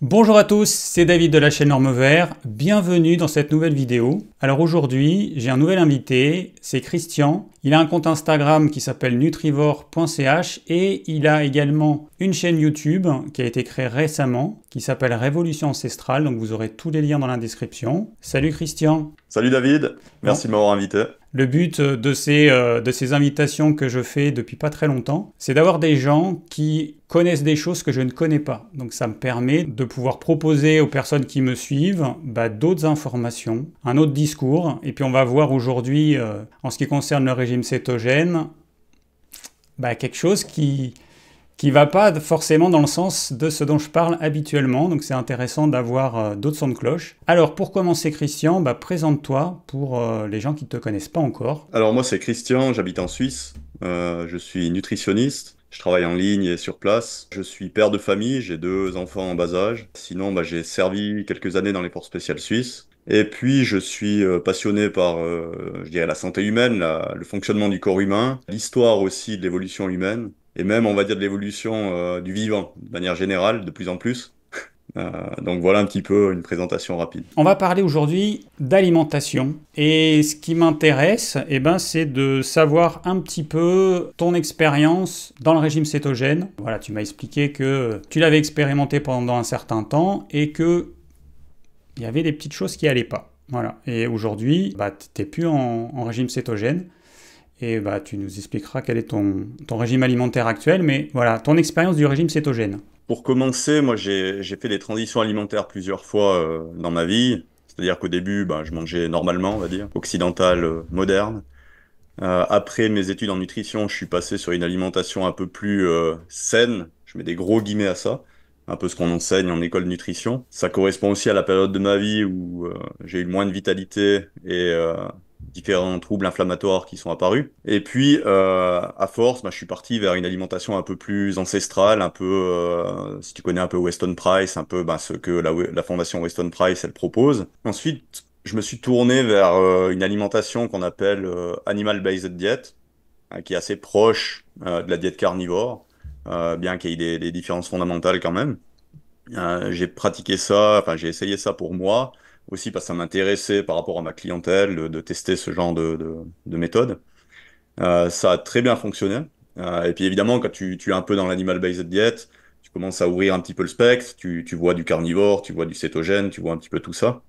Bonjour à tous, c'est David de la chaîne Norme Vert, bienvenue dans cette nouvelle vidéo. Alors aujourd'hui, j'ai un nouvel invité, c'est Christian. Il a un compte Instagram qui s'appelle nutrivore.ch et il a également une chaîne YouTube qui a été créée récemment, qui s'appelle Révolution Ancestrale, donc vous aurez tous les liens dans la description. Salut Christian. Salut David, Bon. merci de m'avoir invité. Le but de ces invitations que je fais depuis pas très longtemps, c'est d'avoir des gens qui connaissent des choses que je ne connais pas. Donc ça me permet de pouvoir proposer aux personnes qui me suivent d'autres informations, un autre discours. Et puis on va voir aujourd'hui, en ce qui concerne le régime cétogène, quelque chose qui va pas forcément dans le sens de ce dont je parle habituellement, donc c'est intéressant d'avoir d'autres sons de cloche. Alors pour commencer Christian, présente-toi pour les gens qui ne te connaissent pas encore. Alors moi c'est Christian, j'habite en Suisse, je suis nutritionniste, je travaille en ligne et sur place. Je suis père de famille, j'ai 2 enfants en bas âge. Sinon j'ai servi quelques années dans les forces spéciales suisses. Et puis je suis passionné par, je dirais, la santé humaine, le fonctionnement du corps humain, l'histoire aussi de l'évolution humaine, et même on va dire de l'évolution du vivant, de manière générale, de plus en plus. Donc voilà un petit peu une présentation rapide. On va parler aujourd'hui d'alimentation et ce qui m'intéresse, c'est de savoir un petit peu ton expérience dans le régime cétogène. Voilà, tu m'as expliqué que tu l'avais expérimenté pendant un certain temps et que il y avait des petites choses qui allaient pas. Voilà. Et aujourd'hui, tu n'es plus en régime cétogène. Et tu nous expliqueras quel est ton régime alimentaire actuel. Mais voilà, ton expérience du régime cétogène. Pour commencer, moi j'ai fait des transitions alimentaires plusieurs fois dans ma vie. C'est-à-dire qu'au début, je mangeais normalement, on va dire, occidental, moderne. Après mes études en nutrition, je suis passé sur une alimentation un peu plus saine. Je mets des gros guillemets à ça. Un peu ce qu'on enseigne en école de nutrition. Ça correspond aussi à la période de ma vie où j'ai eu moins de vitalité et différents troubles inflammatoires qui sont apparus. Et puis, à force, je suis parti vers une alimentation un peu plus ancestrale, un peu, si tu connais un peu Weston Price, un peu ce que la fondation Weston Price, elle propose. Ensuite, je me suis tourné vers une alimentation qu'on appelle Animal-Based Diet, qui est assez proche de la diète carnivore, bien qu'il y ait des différences fondamentales quand même. J'ai pratiqué ça, enfin j'ai essayé ça pour moi, aussi parce que ça m'intéressait par rapport à ma clientèle de tester ce genre de méthode. Ça a très bien fonctionné. Et puis évidemment, quand tu es un peu dans l'animal-based diet, tu commences à ouvrir un petit peu le spectre, tu vois du carnivore, tu vois du cétogène, tu vois un petit peu tout ça.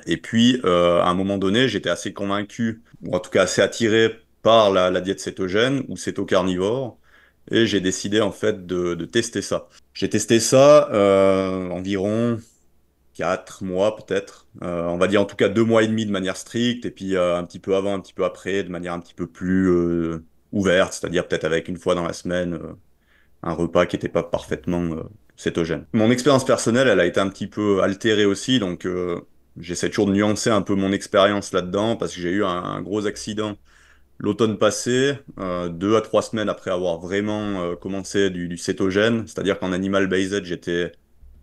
Et puis, à un moment donné, j'étais assez convaincu, ou en tout cas assez attiré par la diète cétogène ou céto-carnivore, et j'ai décidé en fait de tester ça. J'ai testé ça environ 4 mois peut-être, on va dire en tout cas 2 mois et demi de manière stricte, et puis un petit peu avant, un petit peu après, de manière un petit peu plus ouverte, c'est-à-dire peut-être avec une fois dans la semaine un repas qui n'était pas parfaitement cétogène. Mon expérience personnelle, elle a été un petit peu altérée aussi, donc j'essaie toujours de nuancer un peu mon expérience là-dedans, parce que j'ai eu un gros accident l'automne passé, 2 à 3 semaines après avoir vraiment commencé du cétogène, c'est-à-dire qu'en animal based, j'étais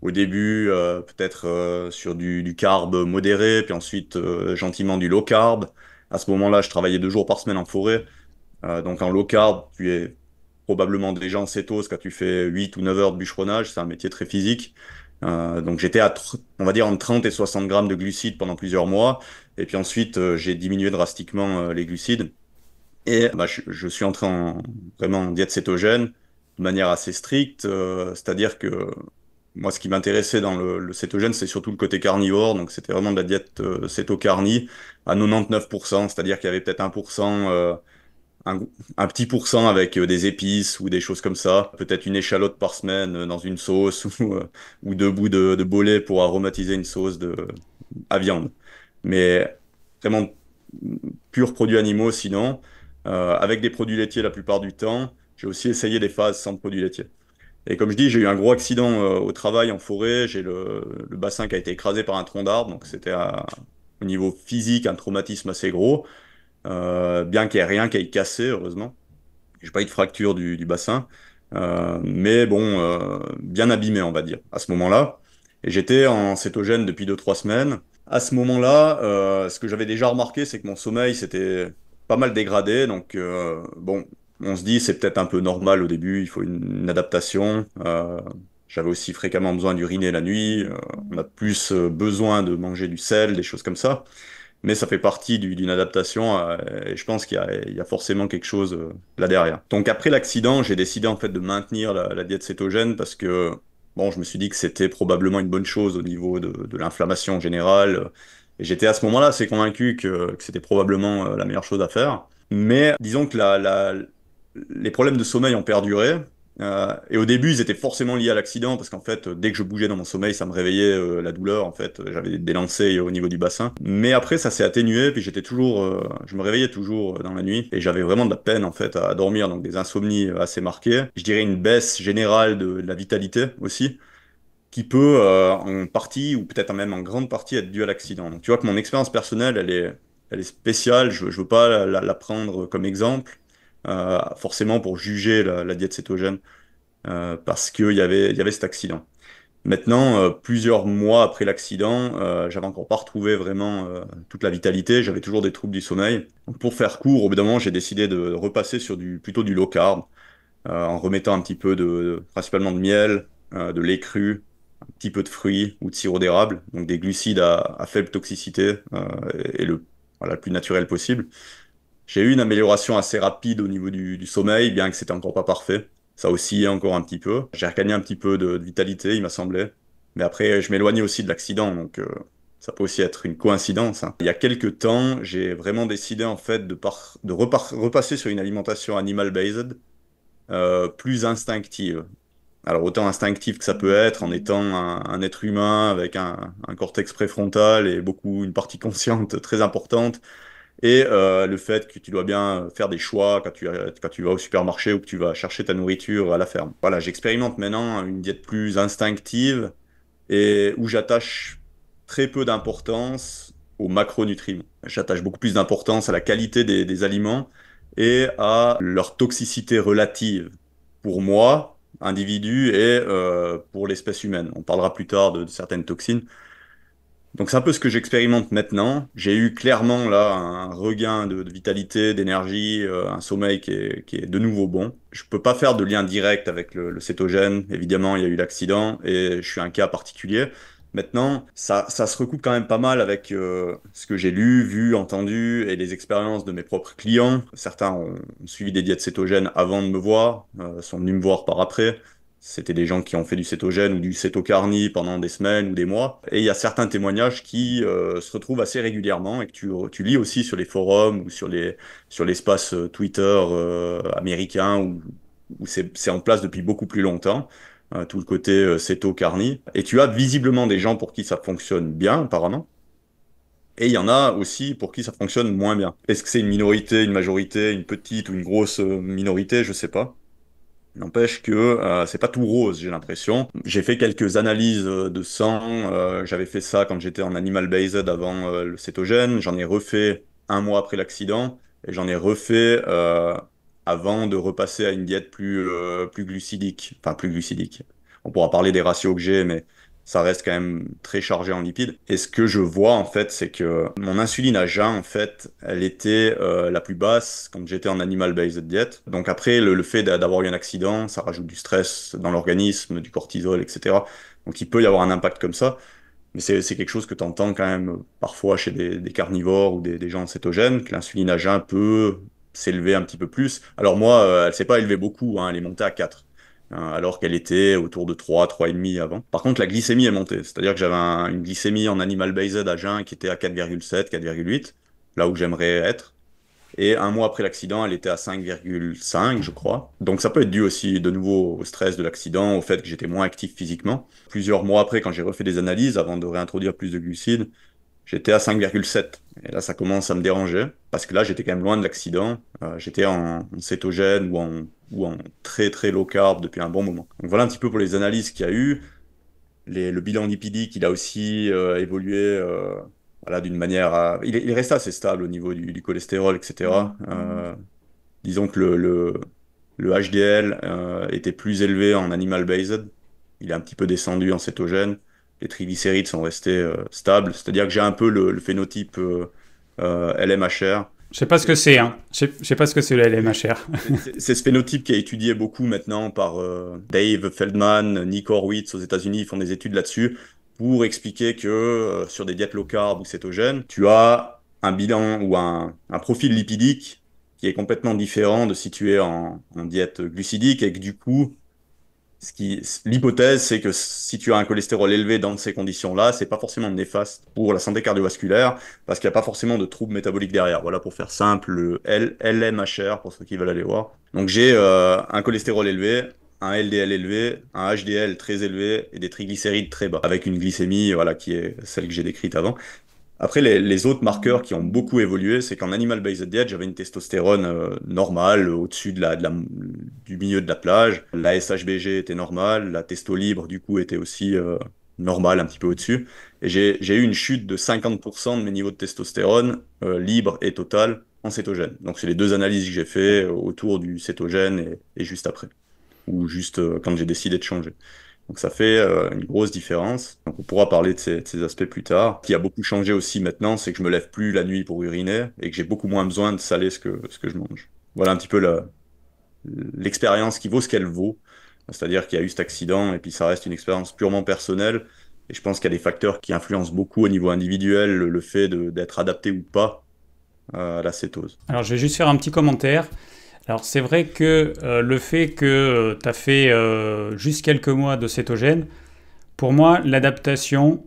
au début peut-être sur du carb modéré, puis ensuite gentiment du low carb. À ce moment-là, je travaillais 2 jours par semaine en forêt. Donc en low carb, tu es probablement déjà en cétose quand tu fais 8 ou 9 heures de bûcheronnage. C'est un métier très physique. Donc j'étais on va dire, entre 30 et 60 grammes de glucides pendant plusieurs mois. Et puis ensuite, j'ai diminué drastiquement les glucides. Et je suis entré vraiment en diète cétogène de manière assez stricte. C'est-à-dire que moi, ce qui m'intéressait dans le cétogène, c'est surtout le côté carnivore. Donc c'était vraiment de la diète céto-carnie à 99%. C'est-à-dire qu'il y avait peut-être 1%. Un, un petit pourcent avec des épices ou des choses comme ça. Peut-être une échalote par semaine dans une sauce ou 2 bouts de bolet pour aromatiser une sauce à viande. Mais vraiment purs produits animaux sinon. Avec des produits laitiers la plupart du temps. J'ai aussi essayé des phases sans produits laitiers. Et comme je dis, j'ai eu un gros accident au travail en forêt. J'ai le bassin qui a été écrasé par un tronc d'arbre. Donc c'était au niveau physique un traumatisme assez gros. Bien qu'il n'y ait rien qui ait cassé, heureusement. J'ai pas eu de fracture du bassin. Mais bon, bien abîmé, on va dire, à ce moment-là. Et j'étais en cétogène depuis 2, 3 semaines. À ce moment-là, ce que j'avais déjà remarqué, c'est que mon sommeil s'était pas mal dégradé. Donc, bon, on se dit, c'est peut-être un peu normal au début, il faut une adaptation. J'avais aussi fréquemment besoin d'uriner la nuit. On a plus besoin de manger du sel, des choses comme ça. Mais ça fait partie d'une adaptation et je pense qu'il y a forcément quelque chose là derrière. Donc après l'accident, j'ai décidé en fait de maintenir la diète cétogène parce que bon, je me suis dit que c'était probablement une bonne chose au niveau de l'inflammation générale. Et j'étais à ce moment-là assez convaincu que c'était probablement la meilleure chose à faire. Mais disons que les problèmes de sommeil ont perduré. Et au début, ils étaient forcément liés à l'accident parce qu'en fait, dès que je bougeais dans mon sommeil, ça me réveillait la douleur. En fait, j'avais des lancers au niveau du bassin. Mais après, ça s'est atténué. Puis je me réveillais toujours dans la nuit et j'avais vraiment de la peine en fait à dormir, donc des insomnies assez marquées. Je dirais une baisse générale de la vitalité aussi, qui peut en partie ou peut-être même en grande partie être due à l'accident. Donc tu vois que mon expérience personnelle, elle est spéciale. Je veux pas la prendre comme exemple. Forcément pour juger la diète cétogène parce il y avait cet accident. Maintenant, plusieurs mois après l'accident, j'avais encore pas retrouvé vraiment toute la vitalité, j'avais toujours des troubles du sommeil. Donc, pour faire court, au bout d'un moment, j'ai décidé de repasser sur plutôt du low carb, en remettant un petit peu principalement de miel, de lait cru, un petit peu de fruits ou de sirop d'érable, donc des glucides à faible toxicité et voilà, le plus naturel possible. J'ai eu une amélioration assez rapide au niveau du sommeil, bien que c'était encore pas parfait. Ça oscillait encore un petit peu. J'ai regagné un petit peu de vitalité, il m'a semblé. Mais après, je m'éloignais aussi de l'accident, donc ça peut aussi être une coïncidence, hein. Il y a quelques temps, j'ai vraiment décidé en fait repasser sur une alimentation animal-based, plus instinctive. Alors autant instinctive que ça peut être en étant un être humain avec un cortex préfrontal et une partie consciente très importante et le fait que tu dois bien faire des choix quand tu vas au supermarché ou que tu vas chercher ta nourriture à la ferme. Voilà, j'expérimente maintenant une diète plus instinctive et où j'attache très peu d'importance aux macronutriments. J'attache beaucoup plus d'importance à la qualité des aliments et à leur toxicité relative pour moi, individu, et pour l'espèce humaine. On parlera plus tard de certaines toxines. Donc c'est un peu ce que j'expérimente maintenant. J'ai eu clairement là un regain de vitalité, d'énergie, un sommeil qui est de nouveau bon. Je peux pas faire de lien direct avec le cétogène. Évidemment, il y a eu l'accident et je suis un cas particulier. Maintenant, ça se recoupe quand même pas mal avec ce que j'ai lu, vu, entendu et les expériences de mes propres clients. Certains ont suivi des diètes cétogènes avant de me voir, sont venus me voir par après. C'était des gens qui ont fait du cétogène ou du cétocarnie pendant des semaines ou des mois. Et il y a certains témoignages qui se retrouvent assez régulièrement et que tu lis aussi sur les forums ou sur l'espace Twitter américain où c'est en place depuis beaucoup plus longtemps, tout le côté cétocarnie. Et tu as visiblement des gens pour qui ça fonctionne bien, apparemment. Et il y en a aussi pour qui ça fonctionne moins bien. Est-ce que c'est une minorité, une majorité, une petite ou une grosse minorité? Je sais pas. N'empêche que c'est pas tout rose, j'ai l'impression. J'ai fait quelques analyses de sang. J'avais fait ça quand j'étais en animal based avant le cétogène. J'en ai refait un mois après l'accident et j'en ai refait avant de repasser à une diète plus glucidique. Enfin, plus glucidique. On pourra parler des ratios que j'ai, mais ça reste quand même très chargé en lipides. Et ce que je vois, en fait, c'est que mon insuline à jeun, en fait, elle était la plus basse quand j'étais en animal-based diet. Donc après, le fait d'avoir eu un accident, ça rajoute du stress dans l'organisme, du cortisol, etc. Donc il peut y avoir un impact comme ça. Mais c'est quelque chose que tu entends quand même parfois chez des carnivores ou des gens cétogènes, que l'insuline à jeun peut s'élever un petit peu plus. Alors moi, elle s'est pas élevée beaucoup, hein, elle est montée à 4, alors qu'elle était autour de 3,5 avant. Par contre, la glycémie est montée, c'est-à-dire que j'avais une glycémie en animal based à jeun qui était à 4,7, 4,8, là où j'aimerais être. Et un mois après l'accident, elle était à 5,5, je crois. Donc ça peut être dû aussi de nouveau au stress de l'accident, au fait que j'étais moins actif physiquement. Plusieurs mois après, quand j'ai refait des analyses, avant de réintroduire plus de glucides, j'étais à 5,7. Et là, ça commence à me déranger, parce que là, j'étais quand même loin de l'accident. J'étais en cétogène ou en très très low carb depuis un bon moment. Donc voilà un petit peu pour les analyses qu'il y a eu. Le bilan lipidique, il a aussi évolué voilà, d'une manière il est resté assez stable au niveau du cholestérol, etc. Disons que le HDL était plus élevé en animal based. Il est un petit peu descendu en cétogène. Les triglycérides sont restés stables. C'est-à-dire que j'ai un peu le phénotype LMHR. Je sais pas ce que c'est, hein. Je sais pas ce que c'est le LMHR. C'est ce phénotype qui est étudié beaucoup maintenant par Dave Feldman, Nick Horowitz aux États-Unis. Ils font des études là-dessus pour expliquer que sur des diètes low carb ou cétogènes, tu as un bilan ou un profil lipidique qui est complètement différent de si tu es en diète glucidique et que du coup, l'hypothèse, c'est que si tu as un cholestérol élevé dans ces conditions-là, c'est pas forcément néfaste pour la santé cardiovasculaire, parce qu'il n'y a pas forcément de troubles métaboliques derrière. Voilà, pour faire simple, le LMHR, pour ceux qui veulent aller voir. Donc j'ai un cholestérol élevé, un LDL élevé, un HDL très élevé et des triglycérides très bas, avec une glycémie, voilà, qui est celle que j'ai décrite avant. Après, les autres marqueurs qui ont beaucoup évolué, c'est qu'en animal-based diet, j'avais une testostérone normale, au-dessus du milieu de la plage. La SHBG était normale, la testo libre, du coup, était aussi normale, un petit peu au-dessus. Et j'ai eu une chute de 50% de mes niveaux de testostérone, libre et total, en cétogène. Donc, c'est les deux analyses que j'ai fait autour du cétogène et juste après. Ou juste quand j'ai décidé de changer. Donc ça fait une grosse différence. Donc on pourra parler de ces aspects plus tard. Ce qui a beaucoup changé aussi maintenant, c'est que je me lève plus la nuit pour uriner et que j'ai beaucoup moins besoin de saler ce que je mange. Voilà un petit peu l'expérience qui vaut ce qu'elle vaut. C'est-à-dire qu'il y a eu cet accident et puis ça reste une expérience purement personnelle. Et je pense qu'il y a des facteurs qui influencent beaucoup au niveau individuel, le fait d'être adapté ou pas à la cétose. Alors, je vais juste faire un petit commentaire. Alors, c'est vrai que le fait que tu as fait juste quelques mois de cétogène, pour moi, l'adaptation...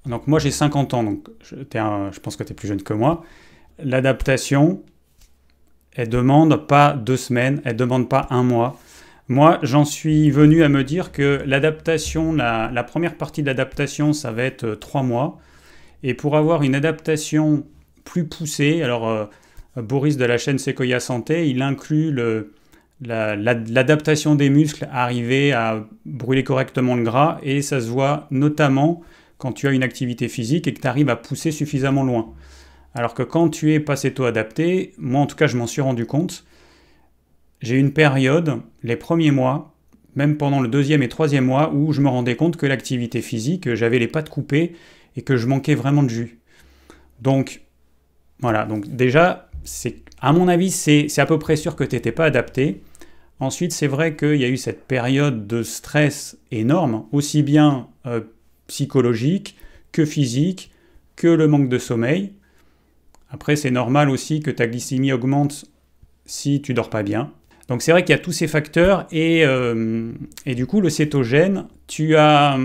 Donc, moi, j'ai 50 ans, donc je pense que tu es plus jeune que moi. L'adaptation, elle demande pas 2 semaines, elle demande pas 1 mois. Moi, j'en suis venu à me dire que l'adaptation, la première partie de l'adaptation, ça va être 3 mois. Et pour avoir une adaptation plus poussée, alors Boris de la chaîne Sequoia Santé, il inclut l'adaptation des muscles, arriver à brûler correctement le gras, et ça se voit notamment quand tu as une activité physique et que tu arrives à pousser suffisamment loin. Alors que quand tu es pas céto-adapté, moi en tout cas je m'en suis rendu compte, j'ai eu une période, les premiers mois, même pendant le 2e et 3e mois, où je me rendais compte que l'activité physique, j'avais les pattes coupées et que je manquais vraiment de jus. Donc, voilà, donc déjà, à mon avis, c'est à peu près sûr que tu n'étais pas adapté. Ensuite, c'est vrai qu'il y a eu cette période de stress énorme, aussi bien psychologique que physique, que le manque de sommeil. Après, c'est normal aussi que ta glycémie augmente si tu dors pas bien. Donc c'est vrai qu'il y a tous ces facteurs et du coup le cétogène, tu as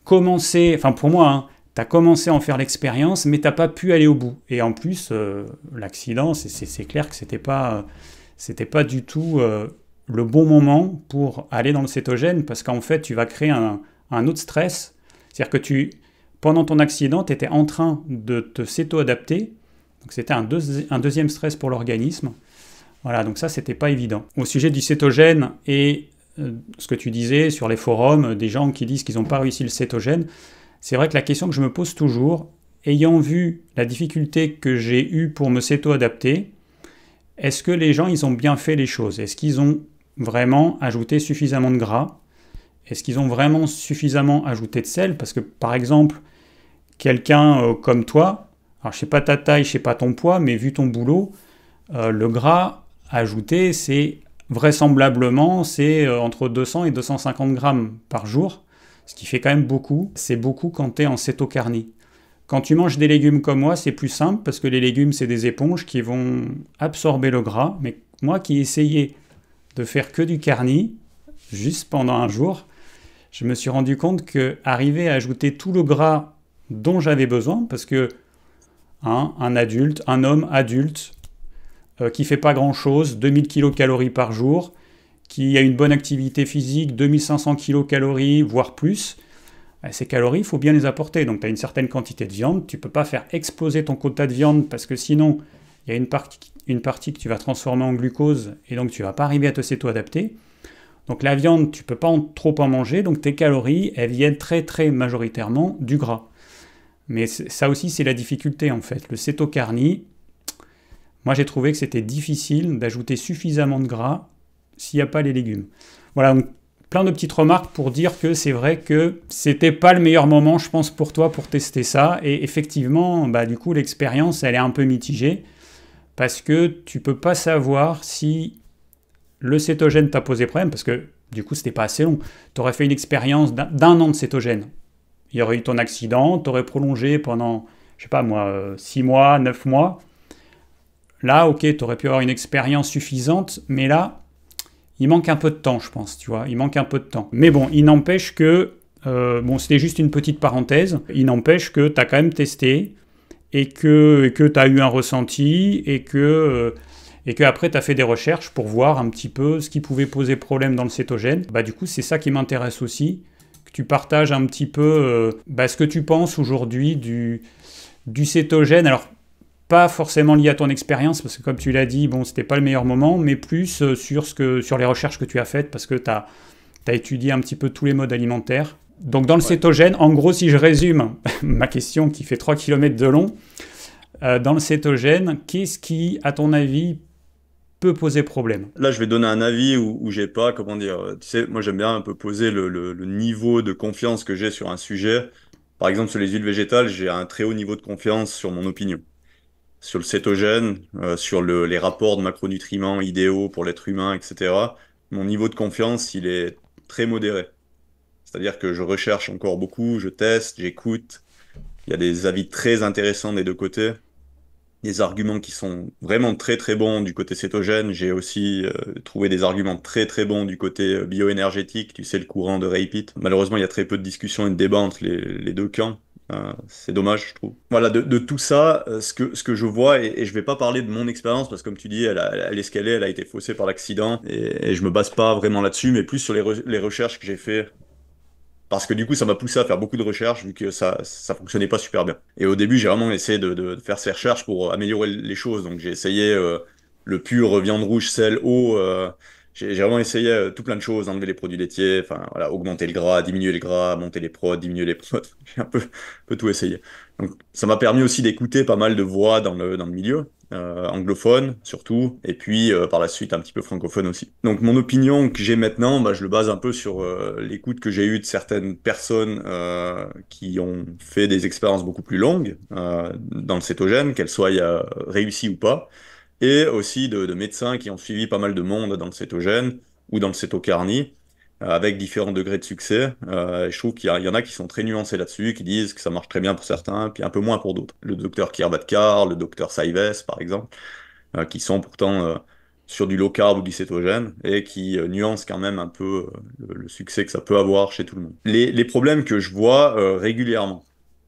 commencé, enfin pour moi, hein, tu as commencé à en faire l'expérience mais tu n'as pas pu aller au bout. Et en plus, l'accident, c'est clair que c'était pas du tout le bon moment pour aller dans le cétogène parce qu'en fait tu vas créer un autre stress. C'est-à-dire que pendant ton accident, tu étais en train de te céto-adapter, donc c'était un deuxième stress pour l'organisme. Voilà, donc ça, c'était pas évident. Au sujet du cétogène et ce que tu disais sur les forums, des gens qui disent qu'ils n'ont pas réussi le cétogène, c'est vrai que la question que je me pose toujours, ayant vu la difficulté que j'ai eue pour me céto-adapter, est-ce que les gens, ils ont bien fait les choses? Est-ce qu'ils ont vraiment ajouté suffisamment de gras? Est-ce qu'ils ont vraiment suffisamment ajouté de sel? Parce que, par exemple, quelqu'un comme toi, alors je sais pas ta taille, je sais pas ton poids, mais vu ton boulot, le gras ajouté, c'est vraisemblablement entre 200 et 250 grammes par jour, ce qui fait quand même beaucoup. C'est beaucoup quand tu es en cétocarnie. Quand tu manges des légumes comme moi, c'est plus simple parce que les légumes, c'est des éponges qui vont absorber le gras. Mais moi qui essayais de faire que du carni, juste pendant un jour, je me suis rendu compte qu'arriver à ajouter tout le gras dont j'avais besoin, parce que un homme adulte, qui ne fait pas grand-chose, 2000 kcal par jour, qui a une bonne activité physique, 2500 kcal, voire plus, ces calories, il faut bien les apporter. Donc tu as une certaine quantité de viande, tu ne peux pas faire exploser ton quota de viande parce que sinon, il y a une partie que tu vas transformer en glucose et donc tu ne vas pas arriver à te céto-adapter. Donc la viande, tu ne peux pas trop en manger, donc tes calories, elles viennent très très majoritairement du gras. Mais ça aussi, c'est la difficulté en fait. Le cétocarnie, moi, j'ai trouvé que c'était difficile d'ajouter suffisamment de gras s'il n'y a pas les légumes. Voilà, donc plein de petites remarques pour dire que c'est vrai que c'était pas le meilleur moment, je pense, pour toi pour tester ça. Et effectivement, du coup, l'expérience, elle est un peu mitigée parce que tu peux pas savoir si le cétogène t'a posé problème, parce que du coup, c'était pas assez long. Tu aurais fait une expérience d'un an de cétogène. Il y aurait eu ton accident, tu aurais prolongé pendant, je sais pas moi, 6 mois, 9 mois. Là, ok, tu aurais pu avoir une expérience suffisante, mais là, il manque un peu de temps, je pense, tu vois. Il manque un peu de temps. Mais bon, il n'empêche que, bon, c'était juste une petite parenthèse, il n'empêche que tu as quand même testé et que tu as eu un ressenti et que après tu as fait des recherches pour voir un petit peu ce qui pouvait poser problème dans le cétogène. Bah, du coup, c'est ça qui m'intéresse aussi, que tu partages un petit peu ce que tu penses aujourd'hui du cétogène. Alors, pas forcément lié à ton expérience, parce que comme tu l'as dit, bon, c'était pas le meilleur moment, mais plus sur les recherches que tu as faites, parce que tu as étudié un petit peu tous les modes alimentaires. Donc dans le cétogène, en gros, si je résume ma question qui fait 3 km de long, dans le cétogène, qu'est-ce qui, à ton avis, peut poser problème? Là, je vais donner un avis où j'ai pas, comment dire, tu sais, moi j'aime bien un peu poser le niveau de confiance que j'ai sur un sujet. Par exemple, sur les huiles végétales, j'ai un très haut niveau de confiance sur mon opinion. Sur le cétogène, sur les rapports de macronutriments idéaux pour l'être humain, etc., mon niveau de confiance, il est très modéré. C'est-à-dire que je recherche encore beaucoup, je teste, j'écoute. Il y a des avis très intéressants des deux côtés, des arguments qui sont vraiment très très bons du côté cétogène. J'ai aussi trouvé des arguments très très bons du côté bioénergétique, tu sais, le courant de Ray Pitt. Malheureusement, il y a très peu de discussions et de débats entre les deux camps. C'est dommage, je trouve. Voilà, de tout ça, ce que je vois, et je vais pas parler de mon expérience, parce que comme tu dis, elle est ce qu'elle est, elle a été faussée par l'accident, et je me base pas vraiment là-dessus, mais plus sur les recherches que j'ai fait. Parce que du coup, ça m'a poussé à faire beaucoup de recherches, vu que ça fonctionnait pas super bien. Et au début, j'ai vraiment essayé de faire ces recherches pour améliorer les choses. Donc j'ai essayé le pur viande rouge, sel, eau. J'ai vraiment essayé tout plein de choses, enlever les produits laitiers, enfin voilà, augmenter le gras, diminuer le gras, monter les prods, diminuer les prods. J'ai un peu tout essayé. Donc ça m'a permis aussi d'écouter pas mal de voix dans le milieu, anglophone surtout, et puis par la suite un petit peu francophone aussi. Donc mon opinion que j'ai maintenant, bah, je le base un peu sur l'écoute que j'ai eue de certaines personnes qui ont fait des expériences beaucoup plus longues dans le cétogène, qu'elles soient réussies ou pas, et aussi de médecins qui ont suivi pas mal de monde dans le cétogène ou dans le cétocarnie, avec différents degrés de succès. Et je trouve il y en a qui sont très nuancés là-dessus, qui disent que ça marche très bien pour certains, puis un peu moins pour d'autres. Le docteur Kierbatkar, le docteur Saives, par exemple, qui sont pourtant sur du low carb ou du cétogène, et qui nuancent quand même un peu le succès que ça peut avoir chez tout le monde. Les problèmes que je vois régulièrement,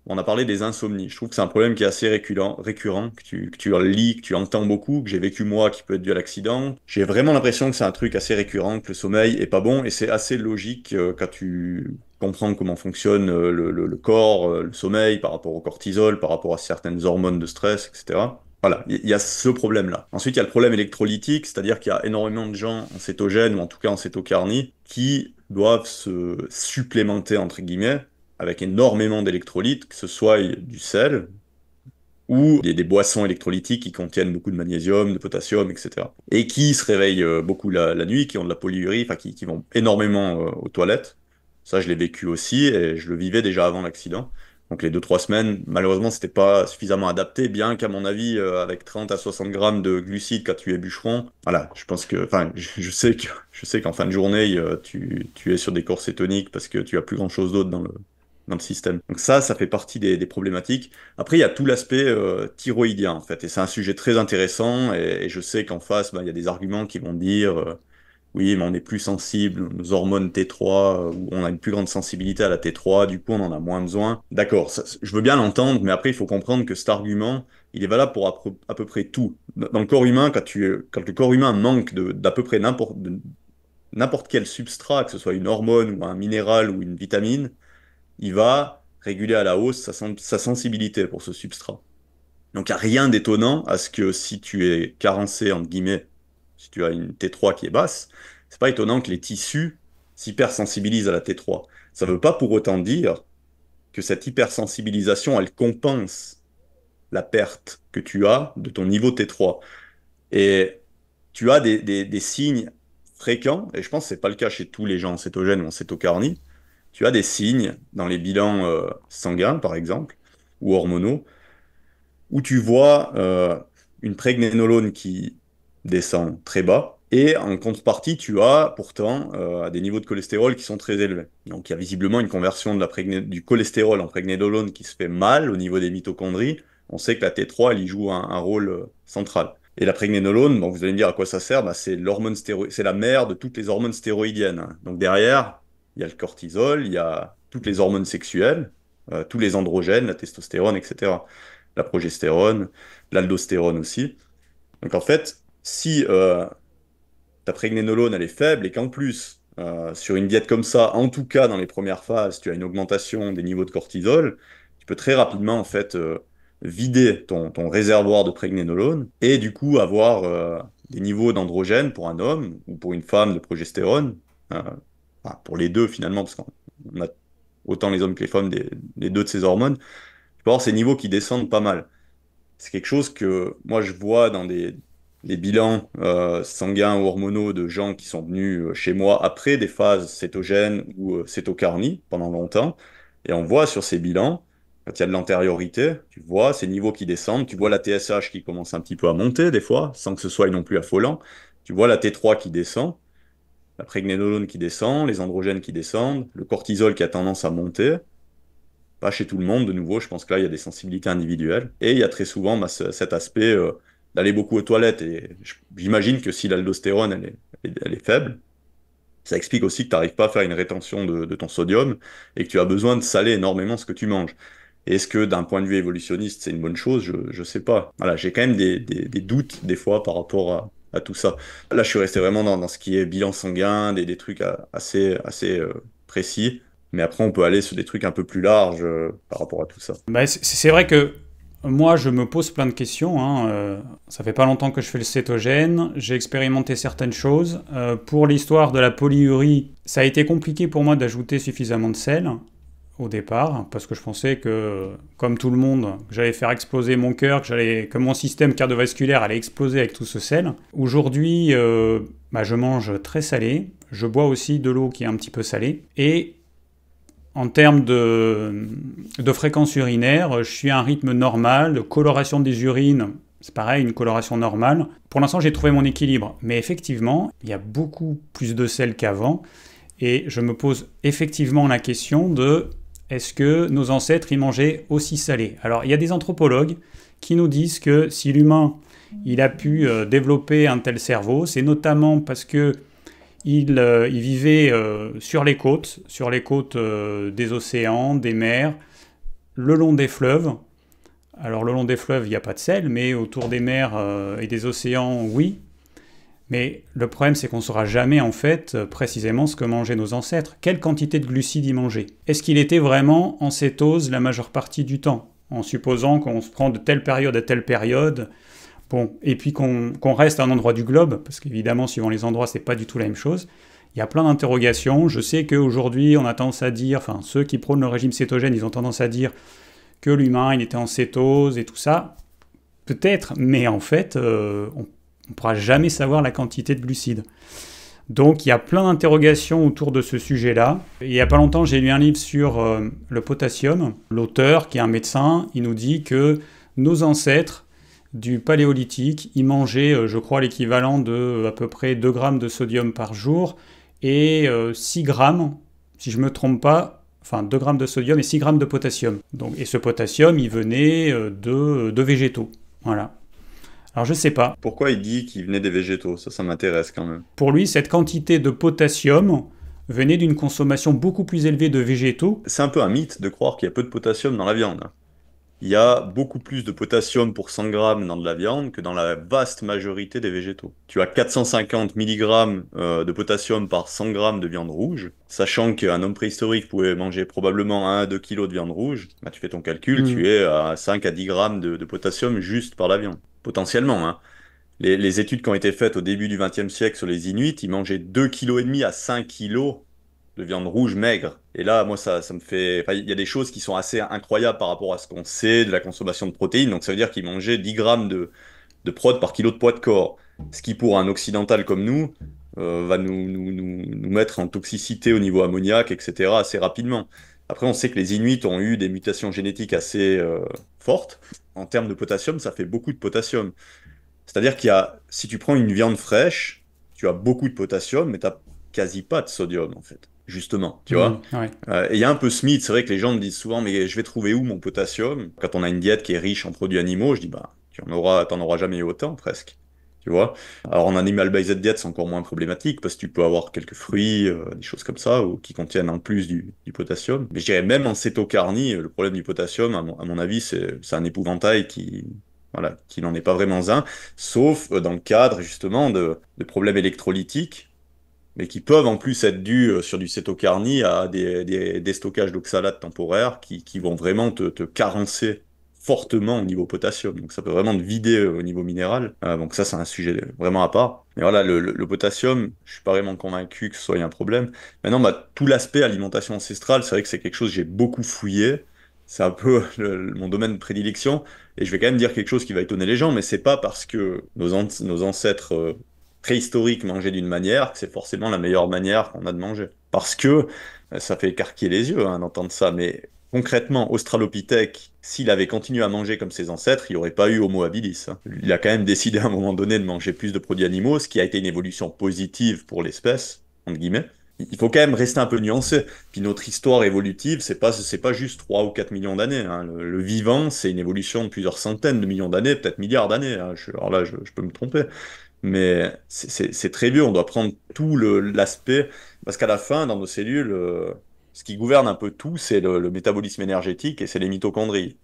on a parlé des insomnies. Je trouve que c'est un problème qui est assez récurrent, que tu lis, que tu entends beaucoup, que j'ai vécu moi, qui peut être dû à l'accident. J'ai vraiment l'impression que c'est un truc assez récurrent, que le sommeil est pas bon, et c'est assez logique quand tu comprends comment fonctionne le corps, le sommeil par rapport au cortisol, par rapport à certaines hormones de stress, etc. Voilà, il y a ce problème-là. Ensuite, il y a le problème électrolytique, c'est-à-dire qu'il y a énormément de gens en cétogène, ou en tout cas en cétocarnie, qui doivent se supplémenter, entre guillemets, avec énormément d'électrolytes, que ce soit du sel ou des boissons électrolytiques qui contiennent beaucoup de magnésium, de potassium, etc. Et qui se réveillent beaucoup la nuit, qui ont de la polyurie, enfin qui vont énormément aux toilettes. Ça, je l'ai vécu aussi et je le vivais déjà avant l'accident. Donc les 2, 3 semaines, malheureusement, c'était pas suffisamment adapté, bien qu'à mon avis, avec 30 à 60 grammes de glucides quand tu es bûcheron, voilà, je pense que, enfin, je sais qu'en fin de journée, tu es sur des corps cétoniques parce que tu as plus grand-chose d'autre dans le système. Donc ça fait partie des problématiques. Après, il y a tout l'aspect thyroïdien, en fait, et c'est un sujet très intéressant, et je sais qu'en face, bah, il y a des arguments qui vont dire, oui, mais on est plus sensible aux hormones T3, ou on a une plus grande sensibilité à la T3, du coup, on en a moins besoin. D'accord, je veux bien l'entendre, mais après, il faut comprendre que cet argument, il est valable pour à peu près tout. Dans le corps humain, quand le corps humain manque d'à peu près n'importe quel substrat, que ce soit une hormone ou un minéral ou une vitamine, il va réguler à la hausse sa sensibilité pour ce substrat. Donc, il n'y a rien d'étonnant à ce que si tu es carencé, entre guillemets, si tu as une T3 qui est basse, c'est pas étonnant que les tissus s'hypersensibilisent à la T3. Ça ne veut pas pour autant dire que cette hypersensibilisation, elle compense la perte que tu as de ton niveau T3. Et tu as des signes fréquents, et je pense que ce n'est pas le cas chez tous les gens en cétogène ou en cétocarnie. Tu as des signes dans les bilans sanguins, par exemple, ou hormonaux, où tu vois une prégnénolone qui descend très bas. Et en contrepartie, tu as pourtant des niveaux de cholestérol qui sont très élevés. Donc il y a visiblement une conversion de du cholestérol en prégnénolone qui se fait mal au niveau des mitochondries. On sait que la T3, elle y joue un rôle central. Et la prégnénolone, bon, vous allez me dire à quoi ça sert, bah, c'est c'est la mère de toutes les hormones stéroïdiennes, hein. Donc derrière, il y a le cortisol, il y a toutes les hormones sexuelles, tous les androgènes, la testostérone, etc. La progestérone, l'aldostérone aussi. Donc en fait, si ta prégnénolone elle est faible et qu'en plus, sur une diète comme ça, en tout cas dans les premières phases, tu as une augmentation des niveaux de cortisol, tu peux très rapidement en fait vider ton réservoir de prégnénolone et du coup avoir des niveaux d'androgène pour un homme ou pour une femme de progestérone, euh, enfin, pour les deux finalement, parce qu'on a autant les hommes que les femmes les deux de ces hormones, tu peux avoir ces niveaux qui descendent pas mal. C'est quelque chose que moi je vois dans des bilans sanguins ou hormonaux de gens qui sont venus chez moi après des phases cétogènes ou cétocarnie pendant longtemps. Et on voit sur ces bilans, quand il y a de l'antériorité, tu vois ces niveaux qui descendent, tu vois la TSH qui commence un petit peu à monter des fois, sans que ce soit non plus affolant. Tu vois la T3 qui descend, la prégnénolone qui descend, les androgènes qui descendent, le cortisol qui a tendance à monter. Pas chez tout le monde, de nouveau, je pense que là, il y a des sensibilités individuelles. Et il y a très souvent bah, cet aspect d'aller beaucoup aux toilettes. Et j'imagine que si l'aldostérone, elle est faible, ça explique aussi que tu n'arrives pas à faire une rétention de ton sodium et que tu as besoin de saler énormément ce que tu manges. Et est-ce que d'un point de vue évolutionniste, c'est une bonne chose? Je ne sais pas. Voilà, j'ai quand même des doutes des fois par rapport à tout ça. Là, je suis resté vraiment dans ce qui est bilan sanguin, des trucs assez précis. Mais après, on peut aller sur des trucs un peu plus larges par rapport à tout ça. Bah, c'est vrai que moi, je me pose plein de questions, hein. Ça fait pas longtemps que je fais le cétogène. J'ai expérimenté certaines choses. Pour l'histoire de la polyurie, ça a été compliqué pour moi d'ajouter suffisamment de sel au départ, parce que je pensais que, comme tout le monde, que j'allais faire exploser mon cœur, que mon système cardiovasculaire allait exploser avec tout ce sel. Aujourd'hui, bah, je mange très salé. Je bois aussi de l'eau qui est un petit peu salée. Et en termes de fréquence urinaire, je suis à un rythme normal, de coloration des urines, c'est pareil, une coloration normale. Pour l'instant, j'ai trouvé mon équilibre. Mais effectivement, il y a beaucoup plus de sel qu'avant. Et je me pose effectivement la question de est-ce que nos ancêtres y mangeaient aussi salé? Alors, il y a des anthropologues qui nous disent que si l'humain il a pu développer un tel cerveau, c'est notamment parce que il vivait sur les côtes des océans, des mers, le long des fleuves. Alors le long des fleuves, il n'y a pas de sel, mais autour des mers et des océans, oui. Mais le problème, c'est qu'on ne saura jamais en fait précisément ce que mangeaient nos ancêtres. Quelle quantité de glucides ils mangeaient? Est-ce qu'il était vraiment en cétose la majeure partie du temps? En supposant qu'on se prend de telle période à telle période. Bon, et puis qu'on reste à un endroit du globe, parce qu'évidemment, suivant les endroits, c'est pas du tout la même chose. Il y a plein d'interrogations. Je sais qu'aujourd'hui, on a tendance à dire, enfin, ceux qui prônent le régime cétogène, ils ont tendance à dire que l'humain, il était en cétose et tout ça. Peut-être, mais en fait, on ne pourra jamais savoir la quantité de glucides. Donc, il y a plein d'interrogations autour de ce sujet-là. Et il n'y a pas longtemps, j'ai lu un livre sur le potassium. L'auteur, qui est un médecin, il nous dit que nos ancêtres du paléolithique, ils mangeaient, je crois, l'équivalent de à peu près 2 grammes de sodium par jour et 6 grammes, si je ne me trompe pas, enfin 2 grammes de sodium et 6 grammes de potassium. Donc, et ce potassium, il venait de végétaux. Voilà. Alors, je ne sais pas. Pourquoi il dit qu'il venait des végétaux? Ça m'intéresse quand même. Pour lui, cette quantité de potassium venait d'une consommation beaucoup plus élevée de végétaux. C'est un peu un mythe de croire qu'il y a peu de potassium dans la viande. Il y a beaucoup plus de potassium pour 100 grammes dans de la viande que dans la vaste majorité des végétaux. Tu as 450 mg de potassium par 100 grammes de viande rouge, sachant qu'un homme préhistorique pouvait manger probablement 1 à 2 kg de viande rouge. Bah, tu fais ton calcul, tu es à 5 à 10 grammes de potassium juste par la viande. Potentiellement, hein. Les études qui ont été faites au début du XXe siècle sur les Inuits, ils mangeaient 2,5 kg à 5 kg de viande rouge maigre. Et là, moi, ça me fait... Enfin, il y a des choses qui sont assez incroyables par rapport à ce qu'on sait de la consommation de protéines. Donc, ça veut dire qu'ils mangeaient 10 grammes de prod par kilo de poids de corps. Ce qui, pour un occidental comme nous, va nous mettre en toxicité au niveau ammoniaque, etc., assez rapidement. Après, on sait que les Inuits ont eu des mutations génétiques assez fortes. En termes de potassium, ça fait beaucoup de potassium. C'est-à-dire si tu prends une viande fraîche, tu as beaucoup de potassium, mais tu n'as quasi pas de sodium, en fait. Justement, tu vois. Ouais. Et il y a un peu ce mythe, c'est vrai que les gens me disent souvent, mais je vais trouver où mon potassium? Quand on a une diète qui est riche en produits animaux, je dis, bah, t'en auras jamais eu autant, presque. Tu vois? Alors en animal-based diet, c'est encore moins problématique parce que tu peux avoir quelques fruits, des choses comme ça, ou qui contiennent en plus du potassium. Mais je dirais même en cétocarnie, le problème du potassium, à mon avis, c'est un épouvantail voilà, qui n'en est pas vraiment un, sauf dans le cadre justement de problèmes électrolytiques, mais qui peuvent en plus être dus sur du cétocarnie à des stockages d'oxalate temporaires qui vont vraiment te carencer fortement au niveau potassium. Donc ça peut vraiment te vider au niveau minéral. Donc ça, c'est un sujet vraiment à part. Mais voilà, le potassium, je suis pas vraiment convaincu que ce soit un problème. Maintenant, bah, tout l'aspect alimentation ancestrale, c'est vrai que c'est quelque chose que j'ai beaucoup fouillé. C'est un peu mon domaine de prédilection. Et je vais quand même dire quelque chose qui va étonner les gens, mais c'est pas parce que nos ancêtres préhistoriques mangeaient d'une manière que c'est forcément la meilleure manière qu'on a de manger. Parce que ça fait écarquiller les yeux hein, d'entendre ça, mais concrètement, Australopithèque, s'il avait continué à manger comme ses ancêtres, il n'y aurait pas eu Homo habilis. Hein. Il a quand même décidé à un moment donné de manger plus de produits animaux, ce qui a été une évolution positive pour l'espèce, entre guillemets. Il faut quand même rester un peu nuancé. Puis notre histoire évolutive, c'est pas juste 3 ou 4 millions d'années. Hein. Le vivant, c'est une évolution de plusieurs centaines de millions d'années, peut-être milliards d'années. Hein. Alors là, je peux me tromper. Mais c'est très vieux, on doit prendre tout l'aspect, parce qu'à la fin, dans nos cellules, ce qui gouverne un peu tout, c'est le métabolisme énergétique et c'est les mitochondries.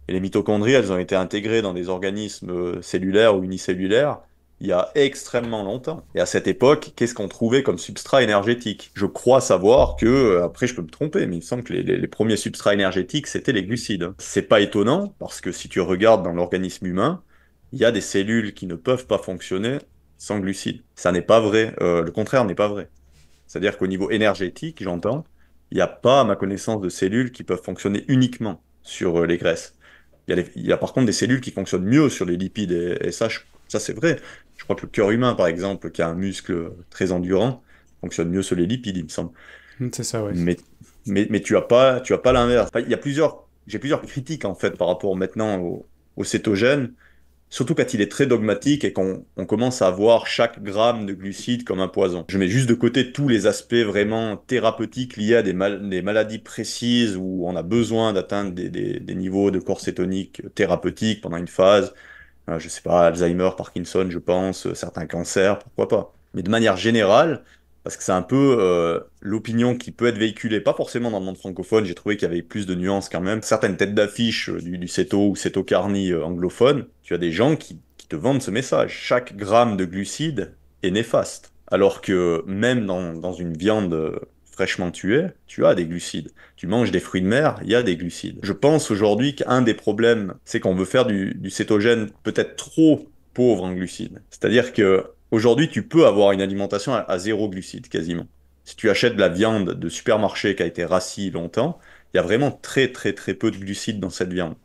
Et les mitochondries, elles ont été intégrées dans des organismes cellulaires ou unicellulaires il y a extrêmement longtemps. Et à cette époque, qu'est-ce qu'on trouvait comme substrat énergétique? Je crois savoir que, après je peux me tromper, mais il me semble que les premiers substrats énergétiques, c'était les glucides. C'est pas étonnant, parce que si tu regardes dans l'organisme humain, il y a des cellules qui ne peuvent pas fonctionner sans glucides. Ça n'est pas vrai, le contraire n'est pas vrai. C'est-à-dire qu'au niveau énergétique, j'entends, il n'y a pas, à ma connaissance, de cellules qui peuvent fonctionner uniquement sur les graisses. Il y a par contre des cellules qui fonctionnent mieux sur les lipides, et ça, ça c'est vrai. Je crois que le cœur humain, par exemple, qui a un muscle très endurant, fonctionne mieux sur les lipides, il me semble. C'est ça, ouais. Mais, mais tu as pas l'inverse. Enfin, j'ai plusieurs critiques, en fait, par rapport maintenant au cétogène. Surtout quand il est très dogmatique et qu'on commence à voir chaque gramme de glucides comme un poison. Je mets juste de côté tous les aspects vraiment thérapeutiques liés à des maladies précises où on a besoin d'atteindre des niveaux de corps cétonique thérapeutiques pendant une phase. Je sais pas, Alzheimer, Parkinson, je pense, certains cancers, pourquoi pas. Mais de manière générale, parce que c'est un peu l'opinion qui peut être véhiculée, pas forcément dans le monde francophone, j'ai trouvé qu'il y avait plus de nuances quand même. Certaines têtes d'affiche du céto ou cétocarnie anglophone, tu as des gens qui te vendent ce message. Chaque gramme de glucides est néfaste. Alors que même dans une viande fraîchement tuée, tu as des glucides. Tu manges des fruits de mer, il y a des glucides. Je pense aujourd'hui qu'un des problèmes, c'est qu'on veut faire du cétogène peut-être trop pauvre en glucides. C'est-à-dire que aujourd'hui, tu peux avoir une alimentation à zéro glucides quasiment. Si tu achètes de la viande de supermarché qui a été rassie longtemps, il y a vraiment très très très peu de glucides dans cette viande.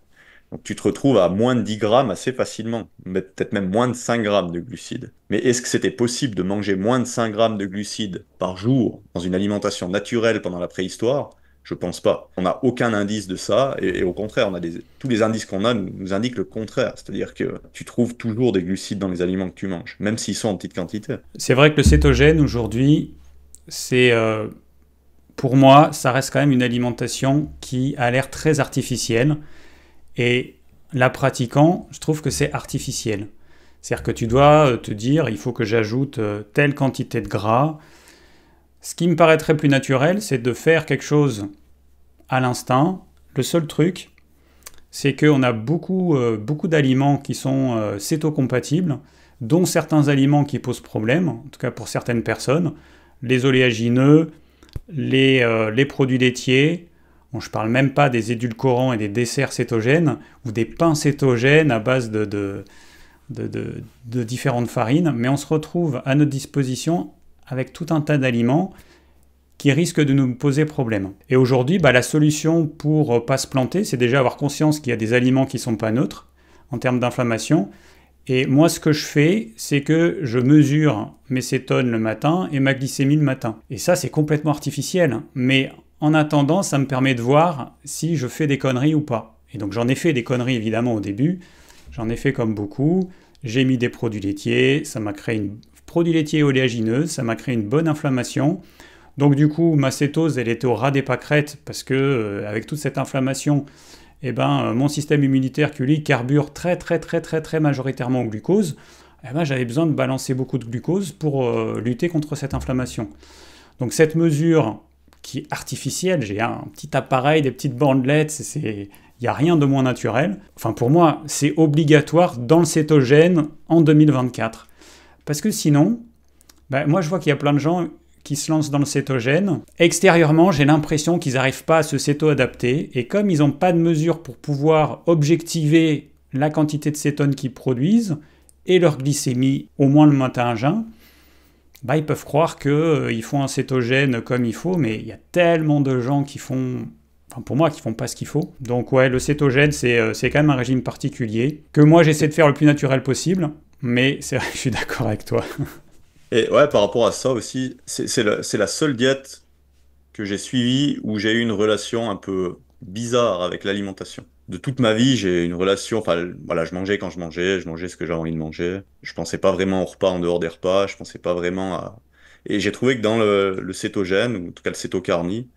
Donc tu te retrouves à moins de 10 grammes assez facilement, mais peut-être même moins de 5 grammes de glucides. Mais est-ce que c'était possible de manger moins de 5 grammes de glucides par jour dans une alimentation naturelle pendant la préhistoire? Je pense pas. On n'a aucun indice de ça, et au contraire, tous les indices qu'on a nous indiquent le contraire. C'est-à-dire que tu trouves toujours des glucides dans les aliments que tu manges, même s'ils sont en petite quantité. C'est vrai que le cétogène, aujourd'hui, c'est... pour moi, ça reste quand même une alimentation qui a l'air très artificielle. Et la pratiquant, je trouve que c'est artificiel. C'est-à-dire que tu dois te dire, il faut que j'ajoute telle quantité de gras. Ce qui me paraîtrait plus naturel, c'est de faire quelque chose à l'instinct. Le seul truc, c'est qu'on a beaucoup d'aliments qui sont cétocompatibles, dont certains aliments qui posent problème, en tout cas pour certaines personnes. Les oléagineux, les produits laitiers. Bon, je ne parle même pas des édulcorants et des desserts cétogènes ou des pains cétogènes à base de différentes farines, mais on se retrouve à notre disposition avec tout un tas d'aliments qui risquent de nous poser problème. Et aujourd'hui, la solution pour ne pas se planter, c'est déjà avoir conscience qu'il y a des aliments qui ne sont pas neutres en termes d'inflammation. Et moi, ce que je fais, c'est que je mesure mes cétones le matin et ma glycémie le matin. Et ça, c'est complètement artificiel, mais en attendant, ça me permet de voir si je fais des conneries ou pas. Et donc j'en ai fait des conneries évidemment au début, j'en ai fait comme beaucoup. j'ai mis des produits laitiers, ça m'a créé une produit laitier oléagineux, ça m'a créé une bonne inflammation. Donc du coup, ma cétose, elle était au ras des pâquerettes parce que avec toute cette inflammation, eh ben, mon système immunitaire qui lui carbure très majoritairement au glucose, eh ben, j'avais besoin de balancer beaucoup de glucose pour lutter contre cette inflammation. Donc cette mesure qui est artificielle, j'ai un petit appareil, des petites bandelettes, il n'y a rien de moins naturel. Enfin pour moi, c'est obligatoire dans le cétogène en 2024. Parce que sinon, ben, moi je vois qu'il y a plein de gens qui se lancent dans le cétogène. Extérieurement, j'ai l'impression qu'ils n'arrivent pas à se céto-adapter. Et comme ils n'ont pas de mesure pour pouvoir objectiver la quantité de cétone qu'ils produisent et leur glycémie, au moins le matin à jeun, bah, ils peuvent croire qu'ils font un cétogène comme il faut, mais il y a tellement de gens qui font... Enfin, pour moi, qui font pas ce qu'il faut. Donc ouais, le cétogène, c'est quand même un régime particulier, que moi, j'essaie de faire le plus naturel possible, mais c'est vrai que je suis d'accord avec toi. Et ouais, par rapport à ça aussi, c'est la seule diète que j'ai suivie où j'ai eu une relation un peu bizarre avec l'alimentation. De toute ma vie, j'ai une relation, enfin voilà, je mangeais ce que j'avais envie de manger. Je pensais pas vraiment au repas en dehors des repas, je pensais pas vraiment à... Et j'ai trouvé que dans le cétogène, ou en tout cas le cétocarnie,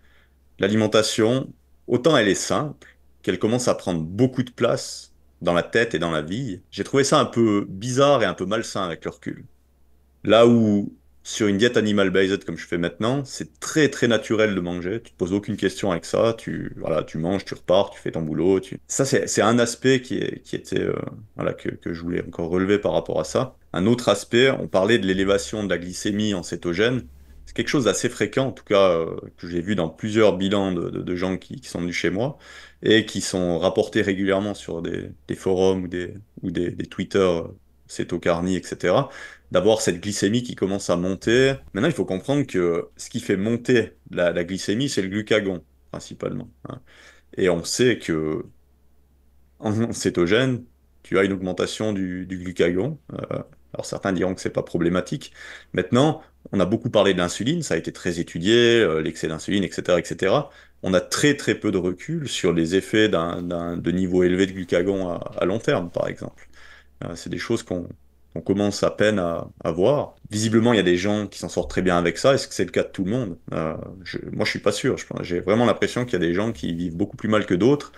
l'alimentation, autant elle est simple, qu'elle commence à prendre beaucoup de place dans la tête et dans la vie. J'ai trouvé ça un peu bizarre et un peu malsain avec le recul. Là où, sur une diète animal-based comme je fais maintenant, c'est très naturel de manger. Tu te poses aucune question avec ça. Voilà, tu manges, tu repars, tu fais ton boulot. Ça, c'est un aspect qui était, voilà, que je voulais encore relever par rapport à ça. Un autre aspect, on parlait de l'élévation de la glycémie en cétogène. C'est quelque chose d'assez fréquent, en tout cas, que j'ai vu dans plusieurs bilans de gens qui sont venus chez moi et qui sont rapportés régulièrement sur des forums ou des Twitter cétocarnie, etc. D'avoir cette glycémie qui commence à monter. Maintenant, il faut comprendre que ce qui fait monter la glycémie, c'est le glucagon, principalement, hein. Et on sait que en cétogène, tu as une augmentation du glucagon. Alors certains diront que c'est pas problématique. Maintenant, on a beaucoup parlé de l'insuline, ça a été très étudié, l'excès d'insuline, etc., etc. On a très peu de recul sur les effets de niveau élevé de glucagon à long terme, par exemple. C'est des choses qu'on commence à peine à voir. Visiblement, il y a des gens qui s'en sortent très bien avec ça. Est-ce que c'est le cas de tout le monde? Moi, je suis pas sûr. J'ai vraiment l'impression qu'il y a des gens qui vivent beaucoup plus mal que d'autres.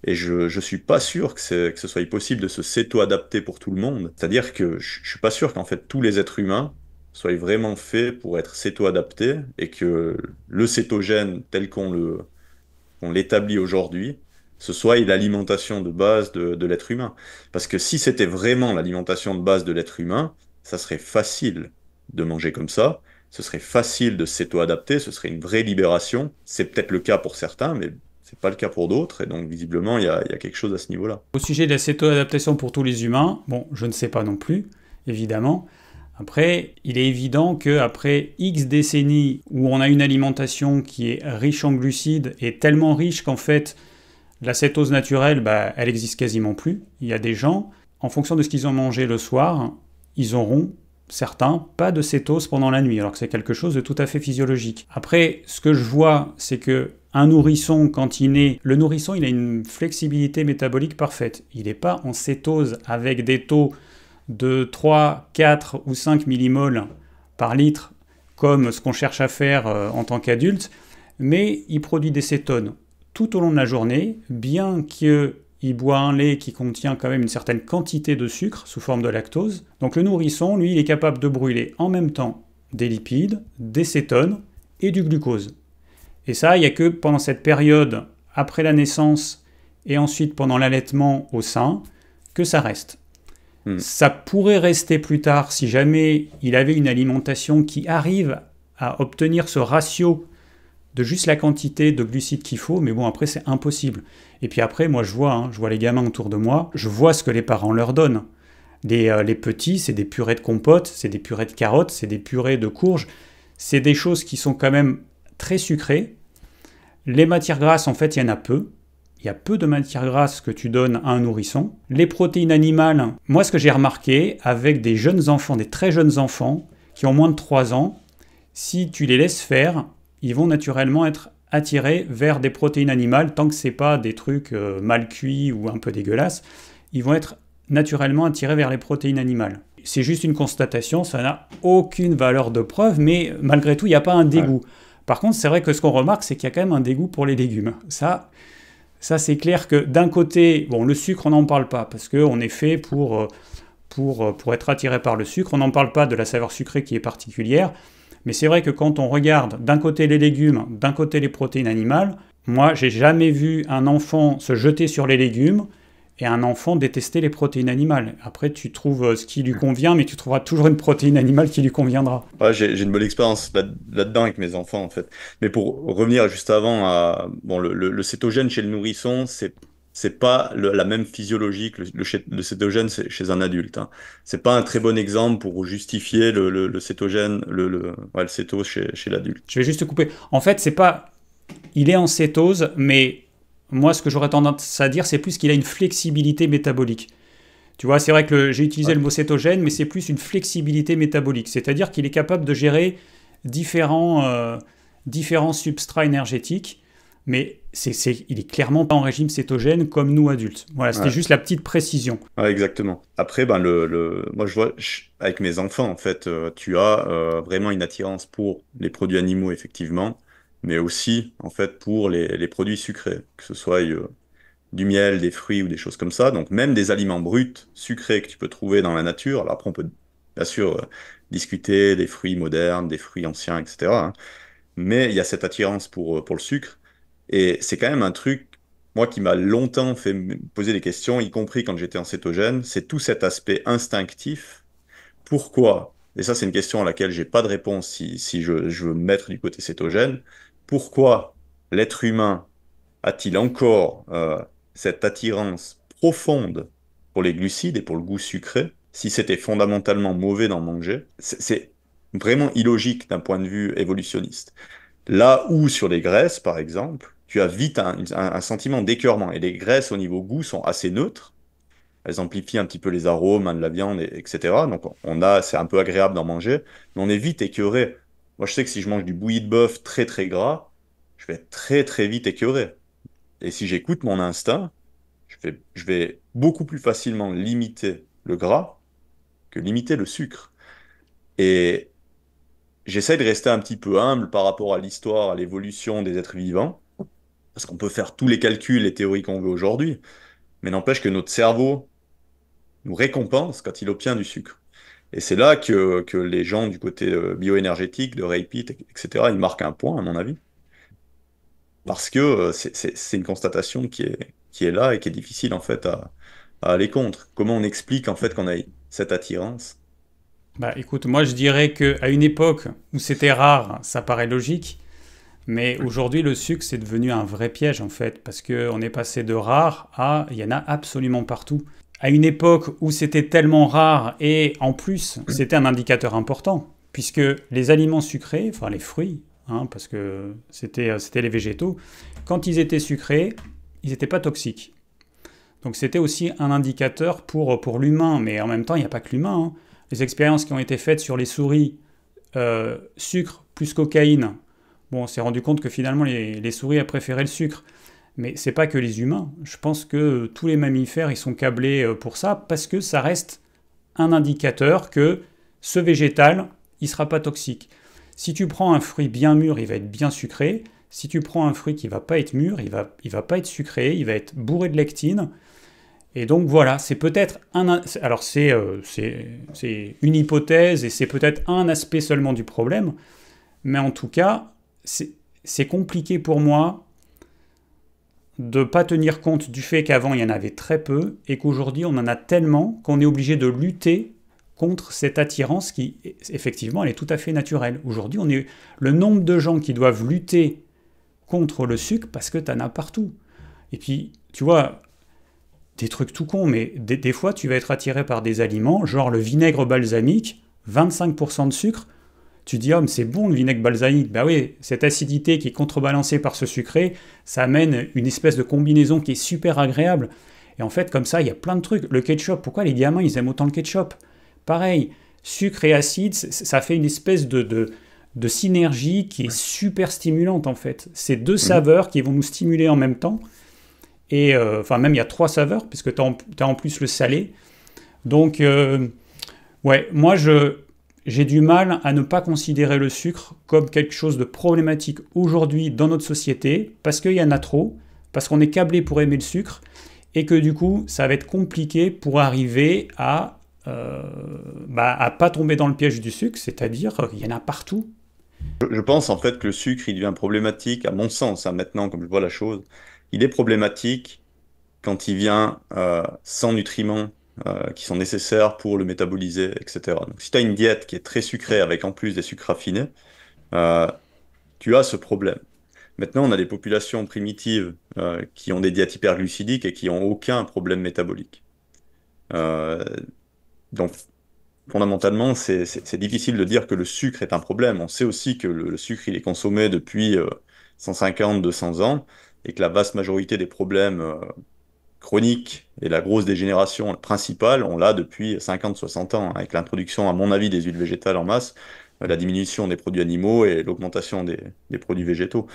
Et je suis pas sûr que ce soit possible de se s'auto-adapter pour tout le monde. C'est-à-dire que je suis pas sûr qu'en fait tous les êtres humains soient vraiment faits pour être s'auto-adaptés et que le cétogène tel qu'on l'établit aujourd'hui, ce soit l'alimentation de base de l'être humain. Parce que si c'était vraiment l'alimentation de base de l'être humain, ça serait facile de manger comme ça, ce serait facile de s'auto-adapter, ce serait une vraie libération. C'est peut-être le cas pour certains, mais c'est pas le cas pour d'autres, et donc visiblement il y a quelque chose à ce niveau-là. Au sujet de la céto-adaptation pour tous les humains, bon, je ne sais pas non plus, évidemment. Après, il est évident qu'après X décennies où on a une alimentation qui est riche en glucides et tellement riche qu'en fait, la cétose naturelle, bah, elle existe quasiment plus. Il y a des gens, en fonction de ce qu'ils ont mangé le soir, ils auront, certains, pas de cétose pendant la nuit, alors que c'est quelque chose de tout à fait physiologique. Après, ce que je vois, c'est que un nourrisson, quand il naît, le nourrisson, il a une flexibilité métabolique parfaite. Il n'est pas en cétose avec des taux de 3, 4 ou 5 millimoles par litre, comme ce qu'on cherche à faire en tant qu'adulte, mais il produit des cétones tout au long de la journée, bien qu'il boit un lait qui contient quand même une certaine quantité de sucre sous forme de lactose. Donc le nourrisson, lui, il est capable de brûler en même temps des lipides, des cétones et du glucose. Et ça, il n'y a que pendant cette période, après la naissance et ensuite pendant l'allaitement au sein, que ça reste. Ça pourrait rester plus tard si jamais il avait une alimentation qui arrive à obtenir ce ratio de juste la quantité de glucides qu'il faut, mais bon, après, c'est impossible. Et puis après, moi, je vois les gamins autour de moi, je vois ce que les parents leur donnent. Les petits, c'est des purées de compote, c'est des purées de carottes, c'est des purées de courges, c'est des choses qui sont quand même très sucrées. Les matières grasses, en fait, il y en a peu. Il y a peu de matières grasses que tu donnes à un nourrisson. Les protéines animales, moi, ce que j'ai remarqué avec des jeunes enfants, des très jeunes enfants, qui ont moins de 3 ans, si tu les laisses faire, ils vont naturellement être attirés vers des protéines animales, tant que ce n'est pas des trucs mal cuits ou un peu dégueulasses. Ils vont être naturellement attirés vers les protéines animales. C'est juste une constatation, ça n'a aucune valeur de preuve, mais malgré tout, il n'y a pas un dégoût. Par contre, c'est vrai que ce qu'on remarque, c'est qu'il y a quand même un dégoût pour les légumes. Ça c'est clair que d'un côté, bon, le sucre, on n'en parle pas, parce qu'on est fait pour être attiré par le sucre. On n'en parle pas de la saveur sucrée qui est particulière, mais c'est vrai que quand on regarde d'un côté les légumes, d'un côté les protéines animales, moi, j'ai jamais vu un enfant se jeter sur les légumes et un enfant détester les protéines animales. Après, tu trouves ce qui lui convient, mais tu trouveras toujours une protéine animale qui lui conviendra. Ouais, j'ai une bonne expérience là-dedans avec mes enfants, en fait. Mais pour revenir juste avant à bon, le cétogène chez le nourrisson, c'est pas la même physiologie que le cétogène chez un adulte. Hein. C'est pas un très bon exemple pour justifier le cétogène, le cétose chez l'adulte. Je vais juste te couper. En fait, c'est pas... Il est en cétose, mais moi, ce que j'aurais tendance à dire, c'est plus qu'il a une flexibilité métabolique. Tu vois, c'est vrai que j'ai utilisé le mot cétogène, mais c'est plus une flexibilité métabolique. C'est-à-dire qu'il est capable de gérer différents substrats énergétiques, mais il est clairement pas en régime cétogène comme nous adultes. Voilà, c'était juste la petite précision. Ouais, exactement. Après, ben moi je vois avec mes enfants, en fait, tu as vraiment une attirance pour les produits animaux, effectivement, mais aussi, en fait, pour les produits sucrés, que ce soit du miel, des fruits ou des choses comme ça. Donc même des aliments bruts, sucrés que tu peux trouver dans la nature. Alors après, on peut bien sûr discuter des fruits modernes, des fruits anciens, etc. Hein. Mais il y a cette attirance pour le sucre. Et c'est quand même un truc, moi, qui m'a longtemps fait me poser des questions, y compris quand j'étais en cétogène. C'est tout cet aspect instinctif. Pourquoi? Et ça, c'est une question à laquelle j'ai pas de réponse si je veux me mettre du côté cétogène. Pourquoi l'être humain a-t-il encore cette attirance profonde pour les glucides et pour le goût sucré, si c'était fondamentalement mauvais d'en manger? C'est vraiment illogique d'un point de vue évolutionniste. Là où sur les graisses, par exemple, tu as vite un sentiment d'écœurement. Et les graisses au niveau goût sont assez neutres. Elles amplifient un petit peu les arômes hein, de la viande, etc. Donc c'est un peu agréable d'en manger, mais on est vite écœuré. Moi, je sais que si je mange du bouilli de bœuf très très gras, je vais être très très vite écœuré. Et si j'écoute mon instinct, je vais beaucoup plus facilement limiter le gras que limiter le sucre. Et j'essaie de rester un petit peu humble par rapport à l'histoire, à l'évolution des êtres vivants, parce qu'on peut faire tous les calculs et théories qu'on veut aujourd'hui, mais n'empêche que notre cerveau nous récompense quand il obtient du sucre. Et c'est là que les gens du côté bioénergétique, de Ray Peat, etc., ils marquent un point, à mon avis. Parce que c'est une constatation qui est là et qui est difficile en fait à aller contre. Comment on explique en fait qu'on a cette attirance? Bah écoute, moi je dirais qu'à une époque où c'était rare, ça paraît logique, mais aujourd'hui le sucre c'est devenu un vrai piège en fait, parce qu'on est passé de rare à il y en a absolument partout. À une époque où c'était tellement rare et en plus c'était un indicateur important, puisque les aliments sucrés, enfin les fruits, hein, parce que c'était les végétaux, quand ils étaient sucrés, ils n'étaient pas toxiques. Donc c'était aussi un indicateur pour l'humain, mais en même temps il n'y a pas que l'humain. Hein. Les expériences qui ont été faites sur les souris, sucre plus cocaïne, bon, on s'est rendu compte que finalement les souris a préféré le sucre. Mais c'est pas que les humains. Je pense que tous les mammifères ils sont câblés pour ça parce que ça reste un indicateur que ce végétal il sera pas toxique. Si tu prends un fruit bien mûr, il va être bien sucré. Si tu prends un fruit qui va pas être mûr, il va pas être sucré, il va être bourré de lectine. Et donc voilà, c'est peut-être alors c'est une hypothèse et c'est peut-être un aspect seulement du problème, mais en tout cas, c'est compliqué pour moi de ne pas tenir compte du fait qu'avant il y en avait très peu et qu'aujourd'hui on en a tellement qu'on est obligé de lutter contre cette attirance qui, effectivement, elle est tout à fait naturelle. Aujourd'hui, le nombre de gens qui doivent lutter contre le sucre parce que tu en as partout. Et puis, tu vois, des trucs tout cons, mais des fois, tu vas être attiré par des aliments, genre le vinaigre balsamique, 25% de sucre. Tu dis, oh, mais c'est bon le vinaigre balsamique. Ben oui, cette acidité qui est contrebalancée par ce sucré, ça amène une espèce de combinaison qui est super agréable. Et en fait, comme ça, il y a plein de trucs. Le ketchup, pourquoi les gamins, ils aiment autant le ketchup? Pareil, sucre et acide, ça fait une espèce de synergie qui est super stimulante, en fait. C'est deux saveurs qui vont nous stimuler en même temps. Et enfin, même il y a trois saveurs, puisque tu as en plus le salé. Donc, ouais, j'ai du mal à ne pas considérer le sucre comme quelque chose de problématique aujourd'hui dans notre société, parce qu'il y en a trop, parce qu'on est câblé pour aimer le sucre, et que du coup, ça va être compliqué pour arriver à pas tomber dans le piège du sucre, c'est-à-dire il y en a partout. Je pense en fait que le sucre, il devient problématique, à mon sens, hein, maintenant, comme je vois la chose, il est problématique quand il vient sans nutriments qui sont nécessaires pour le métaboliser, etc. Donc si tu as une diète qui est très sucrée avec en plus des sucres raffinés, euh, tu as ce problème. Maintenant, on a des populations primitives qui ont des diètes hyperglucidiques et qui n'ont aucun problème métabolique. Euh, donc, fondamentalement, c'est difficile de dire que le sucre est un problème. On sait aussi que le sucre, il est consommé depuis 150, 200 ans et que la vaste majorité des problèmes chroniques et la grosse dégénération principale, on l'a depuis 50, 60 ans, avec l'introduction, à mon avis, des huiles végétales en masse, la diminution des produits animaux et l'augmentation des produits végétaux.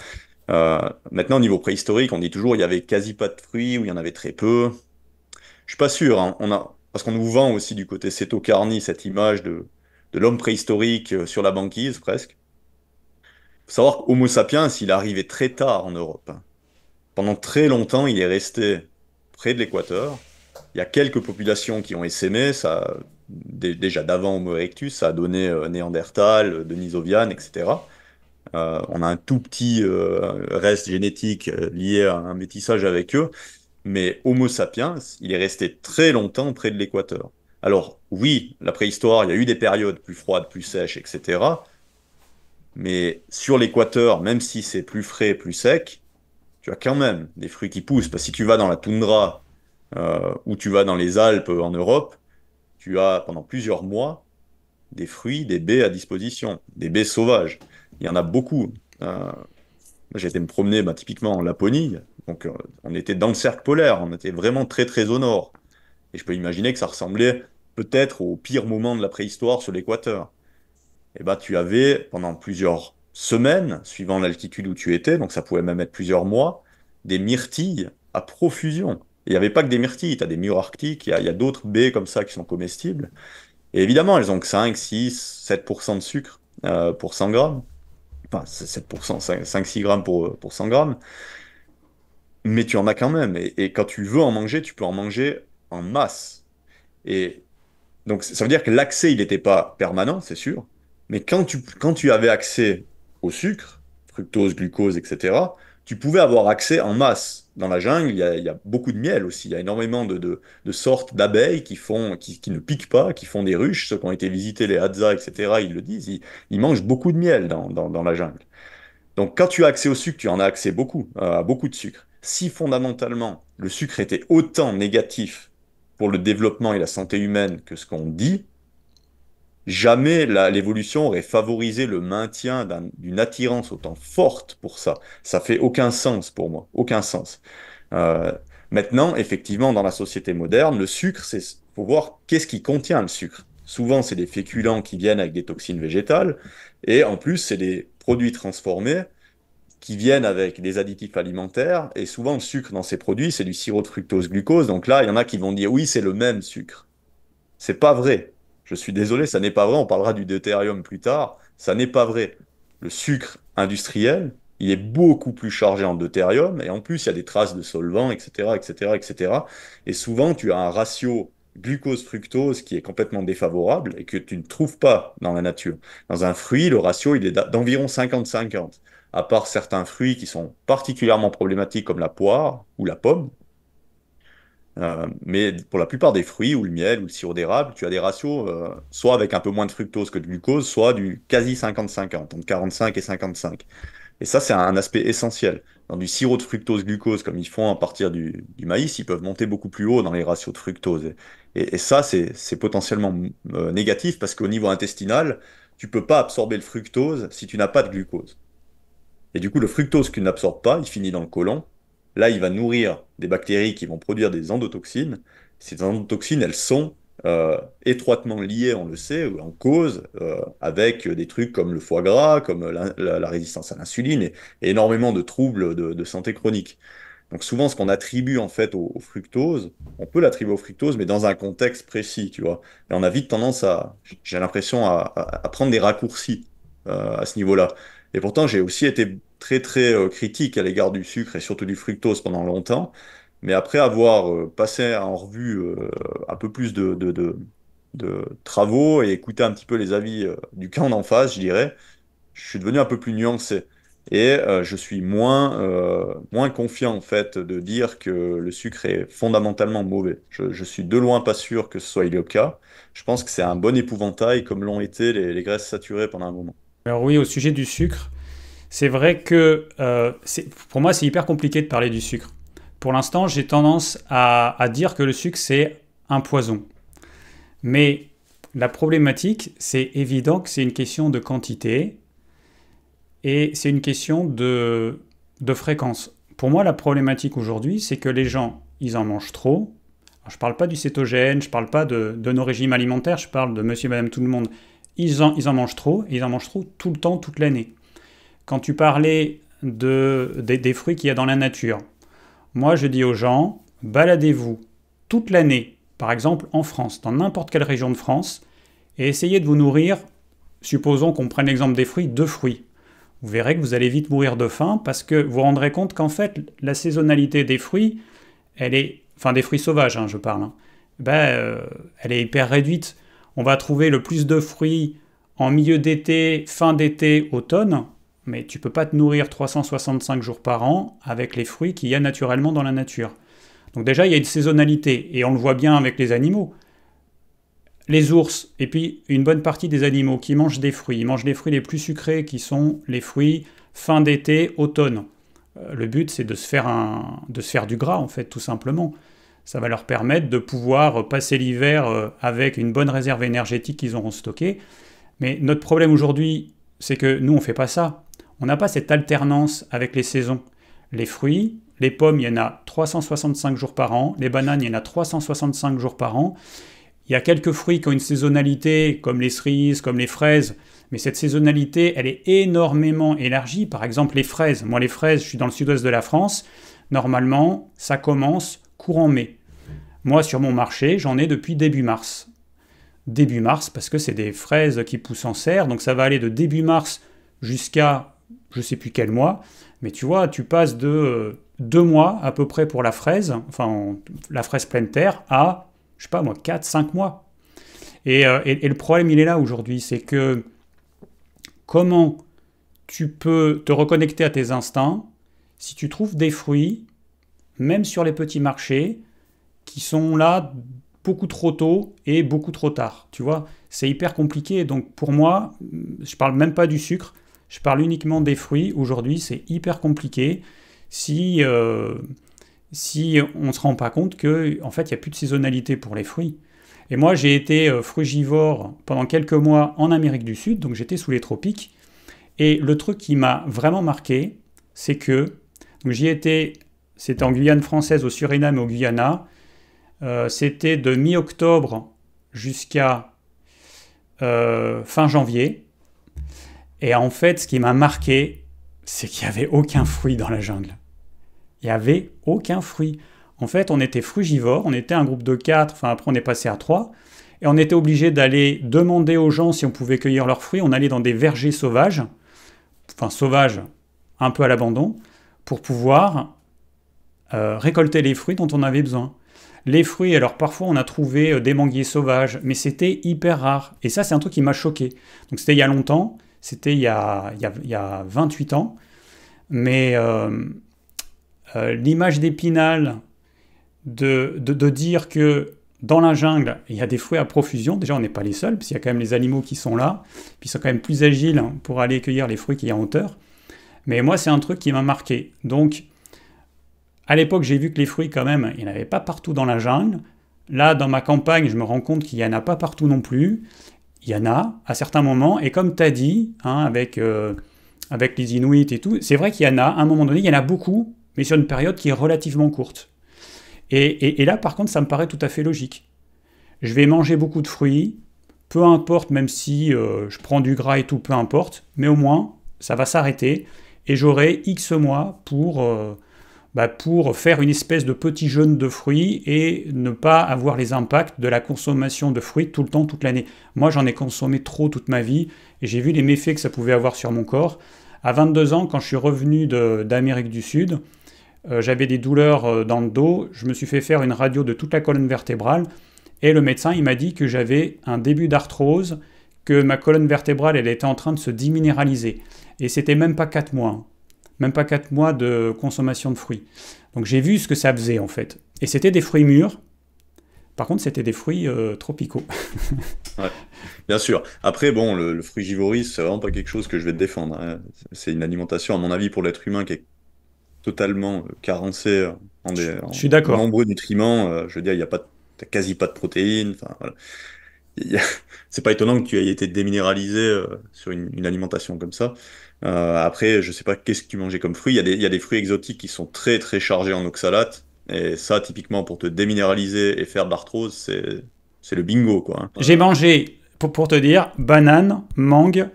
Maintenant, au niveau préhistorique, on dit toujours il y avait quasi pas de fruits ou il y en avait très peu. Je suis pas sûr, hein. Parce qu'on nous vend aussi du côté Céto-Carni cette image de l'homme préhistorique sur la banquise presque. Faut savoir qu'Homo sapiens, il est arrivé très tard en Europe, hein. Pendant très longtemps, il est resté près de l'équateur. Il y a quelques populations qui ont essaimé, ça, déjà d'avant Homo erectus, ça a donné Néandertal, Denisoviane, etc. On a un tout petit reste génétique lié à un métissage avec eux, mais Homo sapiens, il est resté très longtemps près de l'équateur. Alors oui, la préhistoire, il y a eu des périodes plus froides, plus sèches, etc. Mais sur l'équateur, même si c'est plus frais, plus sec, tu as quand même des fruits qui poussent. Parce que si tu vas dans la toundra ou tu vas dans les Alpes en Europe, tu as pendant plusieurs mois des fruits, des baies à disposition, des baies sauvages. Il y en a beaucoup. J'ai été me promener typiquement en Laponie, donc on était dans le cercle polaire, on était vraiment très très au nord. Et je peux imaginer que ça ressemblait peut-être au pire moment de la préhistoire sur l'équateur. Et bah tu avais pendant plusieurs semaines, suivant l'altitude où tu étais, donc ça pouvait même être plusieurs mois, des myrtilles à profusion. Et il n'y avait pas que des myrtilles, tu as des mûres arctiques, il y a d'autres baies comme ça qui sont comestibles. Et évidemment, elles ont que 5, 6, 7% de sucre pour 100 grammes. Enfin, c'est 7%, 5-6 grammes pour 100 grammes. Mais tu en as quand même. Et quand tu veux en manger, tu peux en manger en masse. Et donc, ça veut dire que l'accès, il n'était pas permanent, c'est sûr. Mais quand tu avais accès au sucre, fructose, glucose, etc., tu pouvais avoir accès en masse. Dans la jungle, il y a beaucoup de miel aussi. Il y a énormément de sortes d'abeilles qui ne piquent pas, qui font des ruches. Ceux qui ont été visiter les Hadza, etc., ils le disent. Ils mangent beaucoup de miel dans la jungle. Donc, quand tu as accès au sucre, tu en as accès beaucoup, à beaucoup de sucre. Si fondamentalement le sucre était autant négatif pour le développement et la santé humaine que ce qu'on dit, jamais l'évolution aurait favorisé le maintien d'une attirance autant forte pour ça. Ça fait aucun sens pour moi, aucun sens. Euh, Maintenant, effectivement, dans la société moderne, le sucre, faut voir qu'est-ce qui contient le sucre. Souvent, c'est des féculents qui viennent avec des toxines végétales, et en plus, c'est des produits transformés qui viennent avec des additifs alimentaires, et souvent le sucre dans ces produits, c'est du sirop de fructose glucose. Donc là, il y en a qui vont dire oui, c'est le même sucre. C'est pas vrai. Je suis désolé, ça n'est pas vrai. On parlera du deutérium plus tard. Ça n'est pas vrai. Le sucre industriel, il est beaucoup plus chargé en deutérium, et en plus, il y a des traces de solvants, etc., etc., etc. Et souvent, tu as un ratio glucose-fructose qui est complètement défavorable et que tu ne trouves pas dans la nature. Dans un fruit, le ratio, il est d'environ 50-50. À part certains fruits qui sont particulièrement problématiques comme la poire ou la pomme. Mais pour la plupart des fruits, ou le miel, ou le sirop d'érable, tu as des ratios soit avec un peu moins de fructose que de glucose, soit du quasi 50-50, entre 45 et 55. Et ça, c'est un aspect essentiel. Dans du sirop de fructose-glucose, comme ils font à partir du maïs, ils peuvent monter beaucoup plus haut dans les ratios de fructose. Et ça, c'est potentiellement négatif parce qu'au niveau intestinal, tu peux pas absorber le fructose si tu n'as pas de glucose. Et du coup, le fructose que tu n'absorbes pas, il finit dans le côlon. Là, il va nourrir des bactéries qui vont produire des endotoxines. Ces endotoxines, elles sont étroitement liées, on le sait, en cause, avec des trucs comme le foie gras, comme la résistance à l'insuline et énormément de troubles de santé chronique. Donc souvent, ce qu'on attribue en fait au fructose, on peut l'attribuer au fructose, mais dans un contexte précis, tu vois. Et on a vite tendance j'ai l'impression, à prendre des raccourcis à ce niveau-là. Et pourtant, j'ai aussi été très très critique à l'égard du sucre et surtout du fructose pendant longtemps. Mais après avoir passé en revue un peu plus de travaux et écouté un petit peu les avis du camp d'en face, je dirais, je suis devenu un peu plus nuancé. Et je suis moins confiant en fait de dire que le sucre est fondamentalement mauvais. Je suis de loin pas sûr que ce soit le cas. Je pense que c'est un bon épouvantail comme l'ont été les graisses saturées pendant un moment. Alors oui, au sujet du sucre, c'est vrai que pour moi, c'est hyper compliqué de parler du sucre. Pour l'instant, j'ai tendance à dire que le sucre, c'est un poison. Mais la problématique, c'est évident que c'est une question de quantité et c'est une question de fréquence. Pour moi, la problématique aujourd'hui, c'est que les gens, ils en mangent trop. Alors, je ne parle pas du cétogène, je ne parle pas de nos régimes alimentaires, je parle de monsieur et madame tout le monde. Ils en mangent trop, et ils en mangent trop tout le temps, toute l'année. Quand tu parlais des fruits qu'il y a dans la nature, moi je dis aux gens, baladez-vous toute l'année, par exemple en France, dans n'importe quelle région de France, et essayez de vous nourrir, supposons qu'on prenne l'exemple des fruits, de fruits. Vous verrez que vous allez vite mourir de faim parce que vous vous rendrez compte qu'en fait, la saisonnalité des fruits, elle est, enfin des fruits sauvages, je parle, elle est hyper réduite. On va trouver le plus de fruits en milieu d'été, fin d'été, automne, mais tu ne peux pas te nourrir 365 jours par an avec les fruits qu'il y a naturellement dans la nature. Donc déjà, il y a une saisonnalité, et on le voit bien avec les animaux. Les ours, et puis une bonne partie des animaux qui mangent des fruits, ils mangent les fruits les plus sucrés qui sont les fruits fin d'été, automne. Le but, c'est de se faire du gras, en fait, tout simplement. Ça va leur permettre de pouvoir passer l'hiver avec une bonne réserve énergétique qu'ils auront stockée. Mais notre problème aujourd'hui, c'est que nous, on ne fait pas ça. On n'a pas cette alternance avec les saisons. Les fruits, les pommes, il y en a 365 jours par an. Les bananes, il y en a 365 jours par an. Il y a quelques fruits qui ont une saisonnalité, comme les cerises, comme les fraises. Mais cette saisonnalité, elle est énormément élargie. Par exemple, les fraises. Moi, les fraises, je suis dans le sud-ouest de la France. Normalement, ça commence courant mai. Moi, sur mon marché, j'en ai depuis début mars. Début mars, parce que c'est des fraises qui poussent en serre. Donc ça va aller de début mars jusqu'à je ne sais plus quel mois. Mais tu vois, tu passes de 2 mois à peu près pour la fraise, enfin la fraise pleine terre, à, je sais pas moi, 4-5 mois. Et le problème, il est là aujourd'hui, c'est que comment tu peux te reconnecter à tes instincts si tu trouves des fruits, même sur les petits marchés, qui sont là beaucoup trop tôt et beaucoup trop tard. Tu vois, c'est hyper compliqué. Donc pour moi, je parle même pas du sucre, je parle uniquement des fruits. Aujourd'hui, c'est hyper compliqué si on ne se rend pas compte qu'en fait, il n'y a plus de saisonnalité pour les fruits. Et moi, j'ai été frugivore pendant quelques mois en Amérique du Sud, donc j'étais sous les tropiques. Et le truc qui m'a vraiment marqué, c'est que donc j'y étais, c'était en Guyane française, au Suriname et au Guyana. C'était de mi-octobre jusqu'à fin janvier. Et en fait, ce qui m'a marqué, c'est qu'il n'y avait aucun fruit dans la jungle. Il n'y avait aucun fruit. En fait, on était frugivores, on était un groupe de 4, enfin après on est passé à 3, et on était obligé d'aller demander aux gens si on pouvait cueillir leurs fruits. On allait dans des vergers sauvages, enfin sauvages, un peu à l'abandon, pour pouvoir récolter les fruits dont on avait besoin. Les fruits, alors parfois on a trouvé des manguiers sauvages, mais c'était hyper rare. Et ça, c'est un truc qui m'a choqué. Donc c'était il y a longtemps, c'était il y a 28 ans, mais l'image d'Épinal de dire que dans la jungle, il y a des fruits à profusion. Déjà, on n'est pas les seuls, parce qu'il y a quand même les animaux qui sont là, puis ils sont quand même plus agiles pour aller cueillir les fruits qu'il y a en hauteur. Mais moi, c'est un truc qui m'a marqué. Donc, à l'époque, j'ai vu que les fruits, quand même, il n'y en avait pas partout dans la jungle. Là, dans ma campagne, je me rends compte qu'il n'y en a pas partout non plus. Il y en a à certains moments. Et comme tu as dit, avec les Inuits et tout, c'est vrai qu'il y en a, à un moment donné, il y en a beaucoup, mais sur une période qui est relativement courte. Et là, par contre, ça me paraît tout à fait logique. Je vais manger beaucoup de fruits, peu importe, même si je prends du gras et tout, peu importe, mais au moins, ça va s'arrêter, et j'aurai X mois pour pour faire une espèce de petit jeûne de fruits et ne pas avoir les impacts de la consommation de fruits tout le temps, toute l'année. Moi, j'en ai consommé trop toute ma vie et j'ai vu les méfaits que ça pouvait avoir sur mon corps. À 22 ans, quand je suis revenu d'Amérique du Sud, j'avais des douleurs dans le dos. Je me suis fait faire une radio de toute la colonne vertébrale et le médecin, il m'a dit que j'avais un début d'arthrose, que ma colonne vertébrale, elle était en train de se déminéraliser. Et c'était même pas 4 mois. Hein. Même pas 4 mois de consommation de fruits. Donc j'ai vu ce que ça faisait en fait. Et c'était des fruits mûrs. Par contre, c'était des fruits tropicaux. Ouais, bien sûr. Après, bon, le frugivorisme, c'est vraiment pas quelque chose que je vais te défendre, hein. C'est une alimentation, à mon avis, pour l'être humain qui est totalement carencée Je en suis d'accord. nombreux nutriments. Je veux dire, il y a pas, t'as quasi pas de protéines. Enfin, voilà. Il y a- C'est pas étonnant que tu aies été déminéralisé sur une alimentation comme ça. Après, je sais pas qu'est-ce que tu mangeais comme fruits. Il y a des fruits exotiques qui sont très très chargés en oxalates. Et ça, typiquement, pour te déminéraliser et faire de l'arthrose, c'est le bingo, quoi, hein. J'ai mangé, pour te dire, banane, mangue,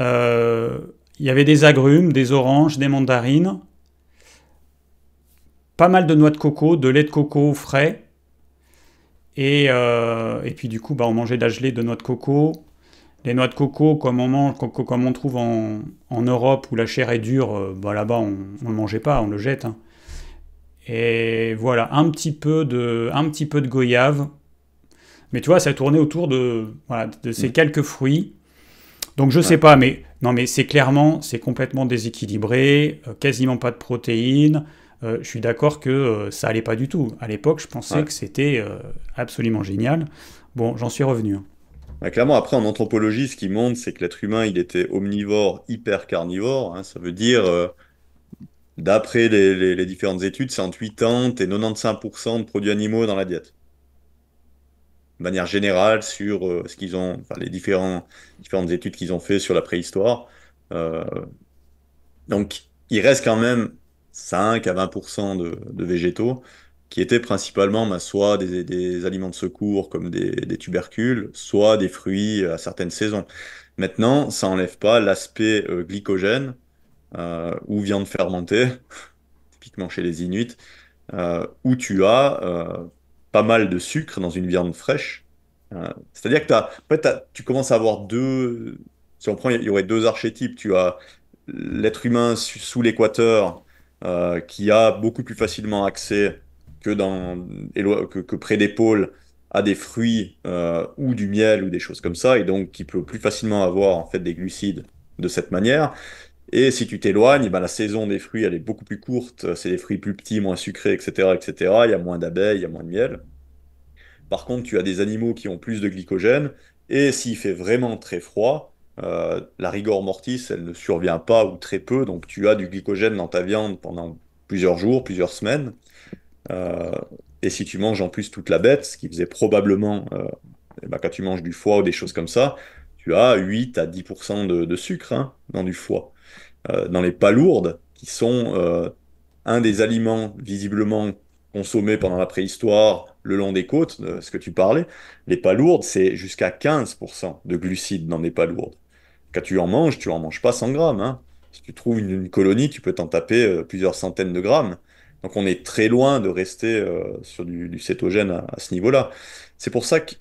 euh, il y avait des agrumes, des oranges, des mandarines, pas mal de noix de coco, de lait de coco frais, et puis du coup, on mangeait de la gelée de noix de coco. Les noix de coco, comme on trouve en Europe où la chair est dure, là-bas on ne le mangeait pas, on le jette. Hein. Et voilà, un petit peu de goyave. Mais tu vois, ça tournait autour de ces Mm. quelques fruits. Donc je sais Ouais. pas, mais non, mais c'est complètement déséquilibré, quasiment pas de protéines. Je suis d'accord que ça allait pas du tout. À l'époque, je pensais Ouais. que c'était absolument génial. Bon, j'en suis revenu. Hein. Bah, clairement, après, en anthropologie, ce qui montre, c'est que l'être humain, il était omnivore, hyper carnivore, hein. Ça veut dire, d'après les différentes études, c'est entre 80 et 95% de produits animaux dans la diète. De manière générale, sur ce qu'ils ont, enfin, différentes études qu'ils ont fait sur la préhistoire. Euh, donc, il reste quand même 5 à 20% de végétaux, qui étaient principalement soit des aliments de secours comme des tubercules, soit des fruits à certaines saisons. Maintenant, ça n'enlève pas l'aspect glycogène ou viande fermentée, typiquement chez les Inuits, où tu as pas mal de sucre dans une viande fraîche. C'est-à-dire que tu commences à avoir deux. Si on prend, il y aurait deux archétypes. Tu as l'être humain sous l'équateur qui a beaucoup plus facilement accès que près des pôles à des fruits ou du miel ou des choses comme ça, et donc qui peut plus facilement avoir en fait des glucides de cette manière. Et si tu t'éloignes, ben, la saison des fruits, elle est beaucoup plus courte. C'est des fruits plus petits, moins sucrés, etc., etc. Il y a moins d'abeilles, il y a moins de miel. Par contre, tu as des animaux qui ont plus de glycogène. Et s'il fait vraiment très froid, la rigor mortis, elle ne survient pas ou très peu. Donc, tu as du glycogène dans ta viande pendant plusieurs jours, plusieurs semaines. Euh, et si tu manges en plus toute la bête, ce qui faisait probablement, eh ben, quand tu manges du foie ou des choses comme ça, tu as 8 à 10% de sucre, hein, dans du foie. Dans les palourdes, qui sont un des aliments visiblement consommés pendant la préhistoire le long des côtes, de ce que tu parlais, les palourdes, c'est jusqu'à 15% de glucides dans des palourdes. Quand tu en manges pas 100 grammes, hein. Si tu trouves une colonie, tu peux t'en taper plusieurs centaines de grammes. Donc on est très loin de rester sur du cétogène à ce niveau-là. C'est pour ça que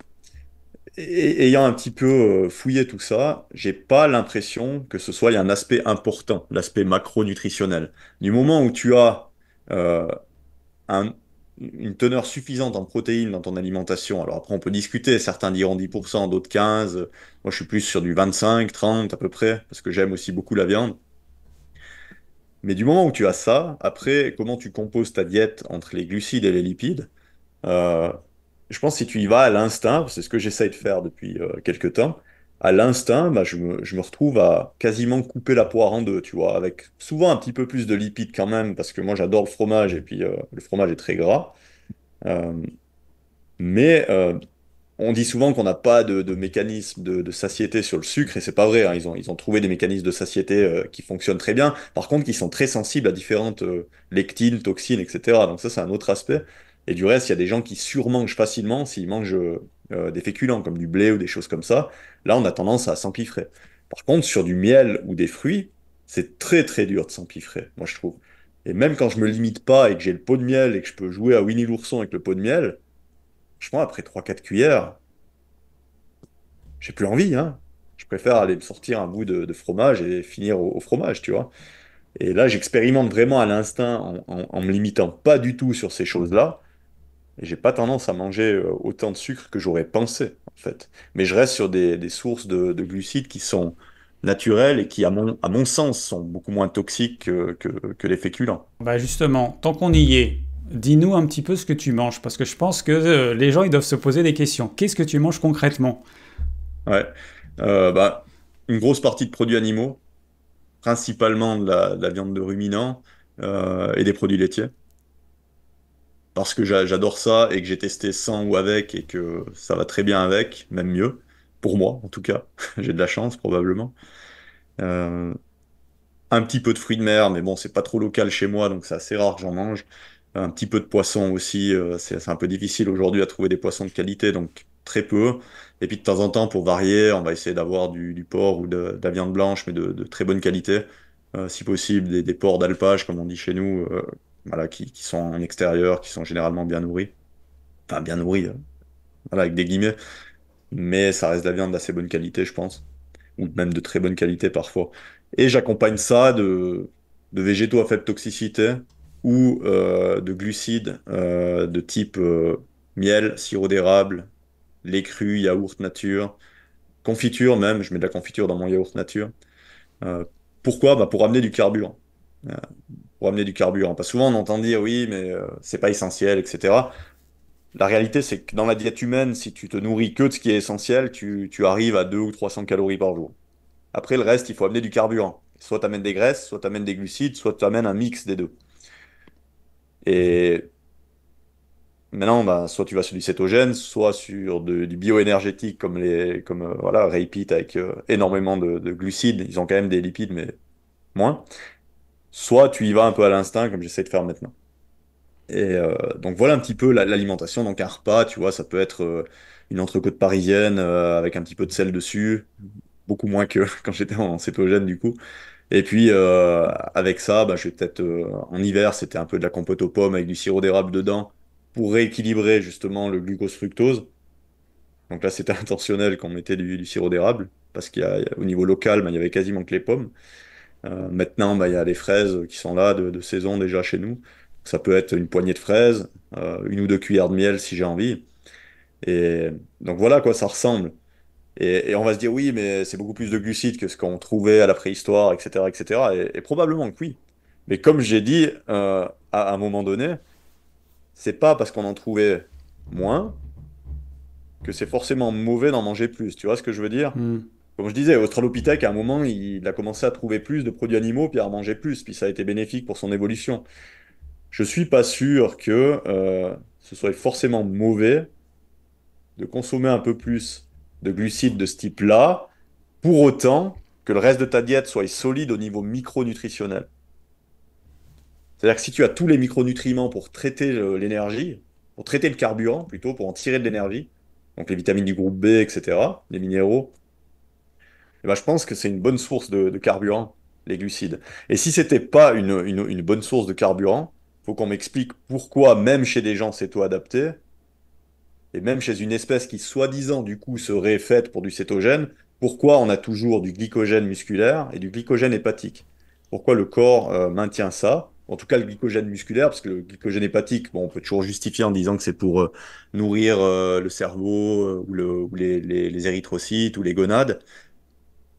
ayant un petit peu fouillé tout ça, j'ai pas l'impression que ce soit il y a un aspect important, l'aspect macronutritionnel. Du moment où tu as euh, un- une teneur suffisante en protéines dans ton alimentation, alors après on peut discuter, certains diront 10%, d'autres 15%, moi je suis plus sur du 25, 30 à peu près, parce que j'aime aussi beaucoup la viande. Mais du moment où tu as ça, après comment tu composes ta diète entre les glucides et les lipides, euh, je pense que si tu y vas à l'instinct, c'est ce que j'essaye de faire depuis quelques temps, à l'instinct, bah, je me retrouve à quasiment couper la poire en deux, tu vois, avec souvent un petit peu plus de lipides quand même, parce que moi j'adore le fromage et puis le fromage est très gras. Euh, mais on dit souvent qu'on n'a pas de mécanisme de satiété sur le sucre, et c'est pas vrai, hein. Ils ont trouvé des mécanismes de satiété qui fonctionnent très bien, par contre, qui sont très sensibles à différentes lectines, toxines, etc. Donc ça, c'est un autre aspect. Et du reste, il y a des gens qui surmangent facilement s'ils mangent des féculents, comme du blé ou des choses comme ça. Là, on a tendance à s'empiffrer. Par contre, sur du miel ou des fruits, c'est très très dur de s'empiffrer, moi je trouve. Et même quand je me limite pas et que j'ai le pot de miel et que je peux jouer à Winnie l'ourson avec le pot de miel, franchement, après 3 4 cuillères, j'ai plus envie, hein. Je préfère aller me sortir un bout de fromage et finir au fromage, tu vois. Et là, j'expérimente vraiment à l'instinct en me limitant pas du tout sur ces choses-là. Et j'ai pas tendance à manger autant de sucre que j'aurais pensé, en fait. Mais je reste sur des sources de glucides qui sont naturelles et qui, à mon sens, sont beaucoup moins toxiques que les féculents. Bah justement, tant qu'on y est, dis-nous un petit peu ce que tu manges, parce que je pense que les gens ils doivent se poser des questions. Qu'est-ce que tu manges concrètement? Ouais. Bah, une grosse partie de produits animaux, principalement de la viande de ruminants et des produits laitiers. Parce que j'adore ça et que j'ai testé sans ou avec et que ça va très bien avec, même mieux, pour moi en tout cas. J'ai de la chance probablement. Euh, un petit peu de fruits de mer, mais bon, c'est pas trop local chez moi, donc c'est assez rare que j'en mange. Un petit peu de poisson aussi, c'est un peu difficile aujourd'hui à trouver des poissons de qualité, donc très peu. Et puis de temps en temps, pour varier, on va essayer d'avoir du porc ou de la viande blanche, mais de très bonne qualité. Si possible, des porcs d'alpage, comme on dit chez nous, voilà, qui sont en extérieur, qui sont généralement bien nourris. Enfin, bien nourris, voilà, avec des guillemets. Mais ça reste de la viande d'assez bonne qualité, je pense, ou même de très bonne qualité parfois. Et j'accompagne ça de végétaux à faible toxicité ou de glucides de type miel, sirop d'érable, lait cru, yaourt nature, confiture même, je mets de la confiture dans mon yaourt nature. Euh, Pourquoi? Bah, pour amener du carburant. Euh, pour amener du carburant. Parce que souvent on entend dire oui, mais c'est pas essentiel, etc. La réalité, c'est que dans la diète humaine, si tu te nourris que de ce qui est essentiel, tu arrives à 200 ou 300 calories par jour. Après, le reste, il faut amener du carburant. Soit tu amènes des graisses, soit tu amènes des glucides, soit tu amènes un mix des deux. Et maintenant, bah, soit tu vas sur du cétogène, soit sur du bioénergétique comme voilà, Repeat avec énormément de glucides. Ils ont quand même des lipides, mais moins. Soit tu y vas un peu à l'instinct, comme j'essaie de faire maintenant. Et donc voilà un petit peu l'alimentation. Donc un repas, tu vois, ça peut être une entrecôte parisienne avec un petit peu de sel dessus, beaucoup moins que quand j'étais en cétogène du coup. Et puis avec ça, bah, je vais peut-être en hiver, c'était un peu de la compote aux pommes avec du sirop d'érable dedans pour rééquilibrer justement le glucose-fructose. Donc là, c'était intentionnel qu'on mettait du sirop d'érable parce au niveau local, bah, il y avait quasiment que les pommes. Maintenant, bah, il y a les fraises qui sont là de saison déjà chez nous. Ça peut être une poignée de fraises, 1 ou 2 cuillères de miel si j'ai envie. Et donc voilà à quoi ça ressemble. Et on va se dire oui, mais c'est beaucoup plus de glucides que ce qu'on trouvait à la préhistoire, etc., etc. Et probablement que oui. Mais comme j'ai dit à un moment donné, c'est pas parce qu'on en trouvait moins que c'est forcément mauvais d'en manger plus. Tu vois ce que je veux dire? Hmm. Comme je disais, Australopithèque, à un moment, il a commencé à trouver plus de produits animaux, puis à en manger plus, puis ça a été bénéfique pour son évolution. Je suis pas sûr que ce soit forcément mauvais de consommer un peu plus de glucides de ce type-là, pour autant que le reste de ta diète soit solide au niveau micronutritionnel. C'est-à-dire que si tu as tous les micronutriments pour traiter l'énergie, pour traiter le carburant plutôt, pour en tirer de l'énergie, donc les vitamines du groupe B, etc., les minéraux, eh ben, je pense que c'est une bonne source de carburant, les glucides. Et si c'était pas une bonne source de carburant, faut qu'on m'explique pourquoi, même chez des gens céto-adaptés, et même chez une espèce qui, soi-disant, du coup, serait faite pour du cétogène, pourquoi on a toujours du glycogène musculaire et du glycogène hépatique? Pourquoi le corps maintient ça? En tout cas, le glycogène musculaire, parce que le glycogène hépatique, bon, on peut toujours justifier en disant que c'est pour nourrir le cerveau ou les érythrocytes ou les gonades.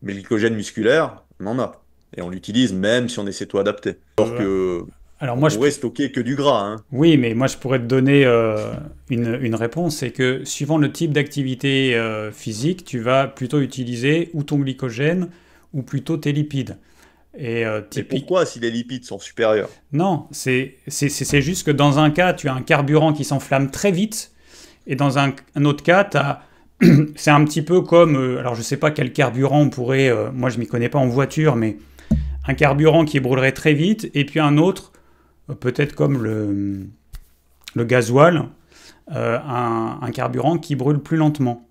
Mais le glycogène musculaire, on en a. Et on l'utilise même si on est céto-adapté. Alors Euh, que alors on moi, pourrait stocker que du gras, hein. oui, mais moi je pourrais te donner une réponse, c'est que suivant le type d'activité physique, tu vas plutôt utiliser ou ton glycogène ou plutôt tes lipides. Et Mais typique, pourquoi, si les lipides sont supérieurs? non, c'est juste que dans un cas, tu as un carburant qui s'enflamme très vite, et dans un autre cas, c'est un petit peu comme, alors je sais pas quel carburant on pourrait, moi je m'y connais pas en voiture, mais un carburant qui brûlerait très vite, et puis un autre, peut-être comme le gasoil, un carburant qui brûle plus lentement.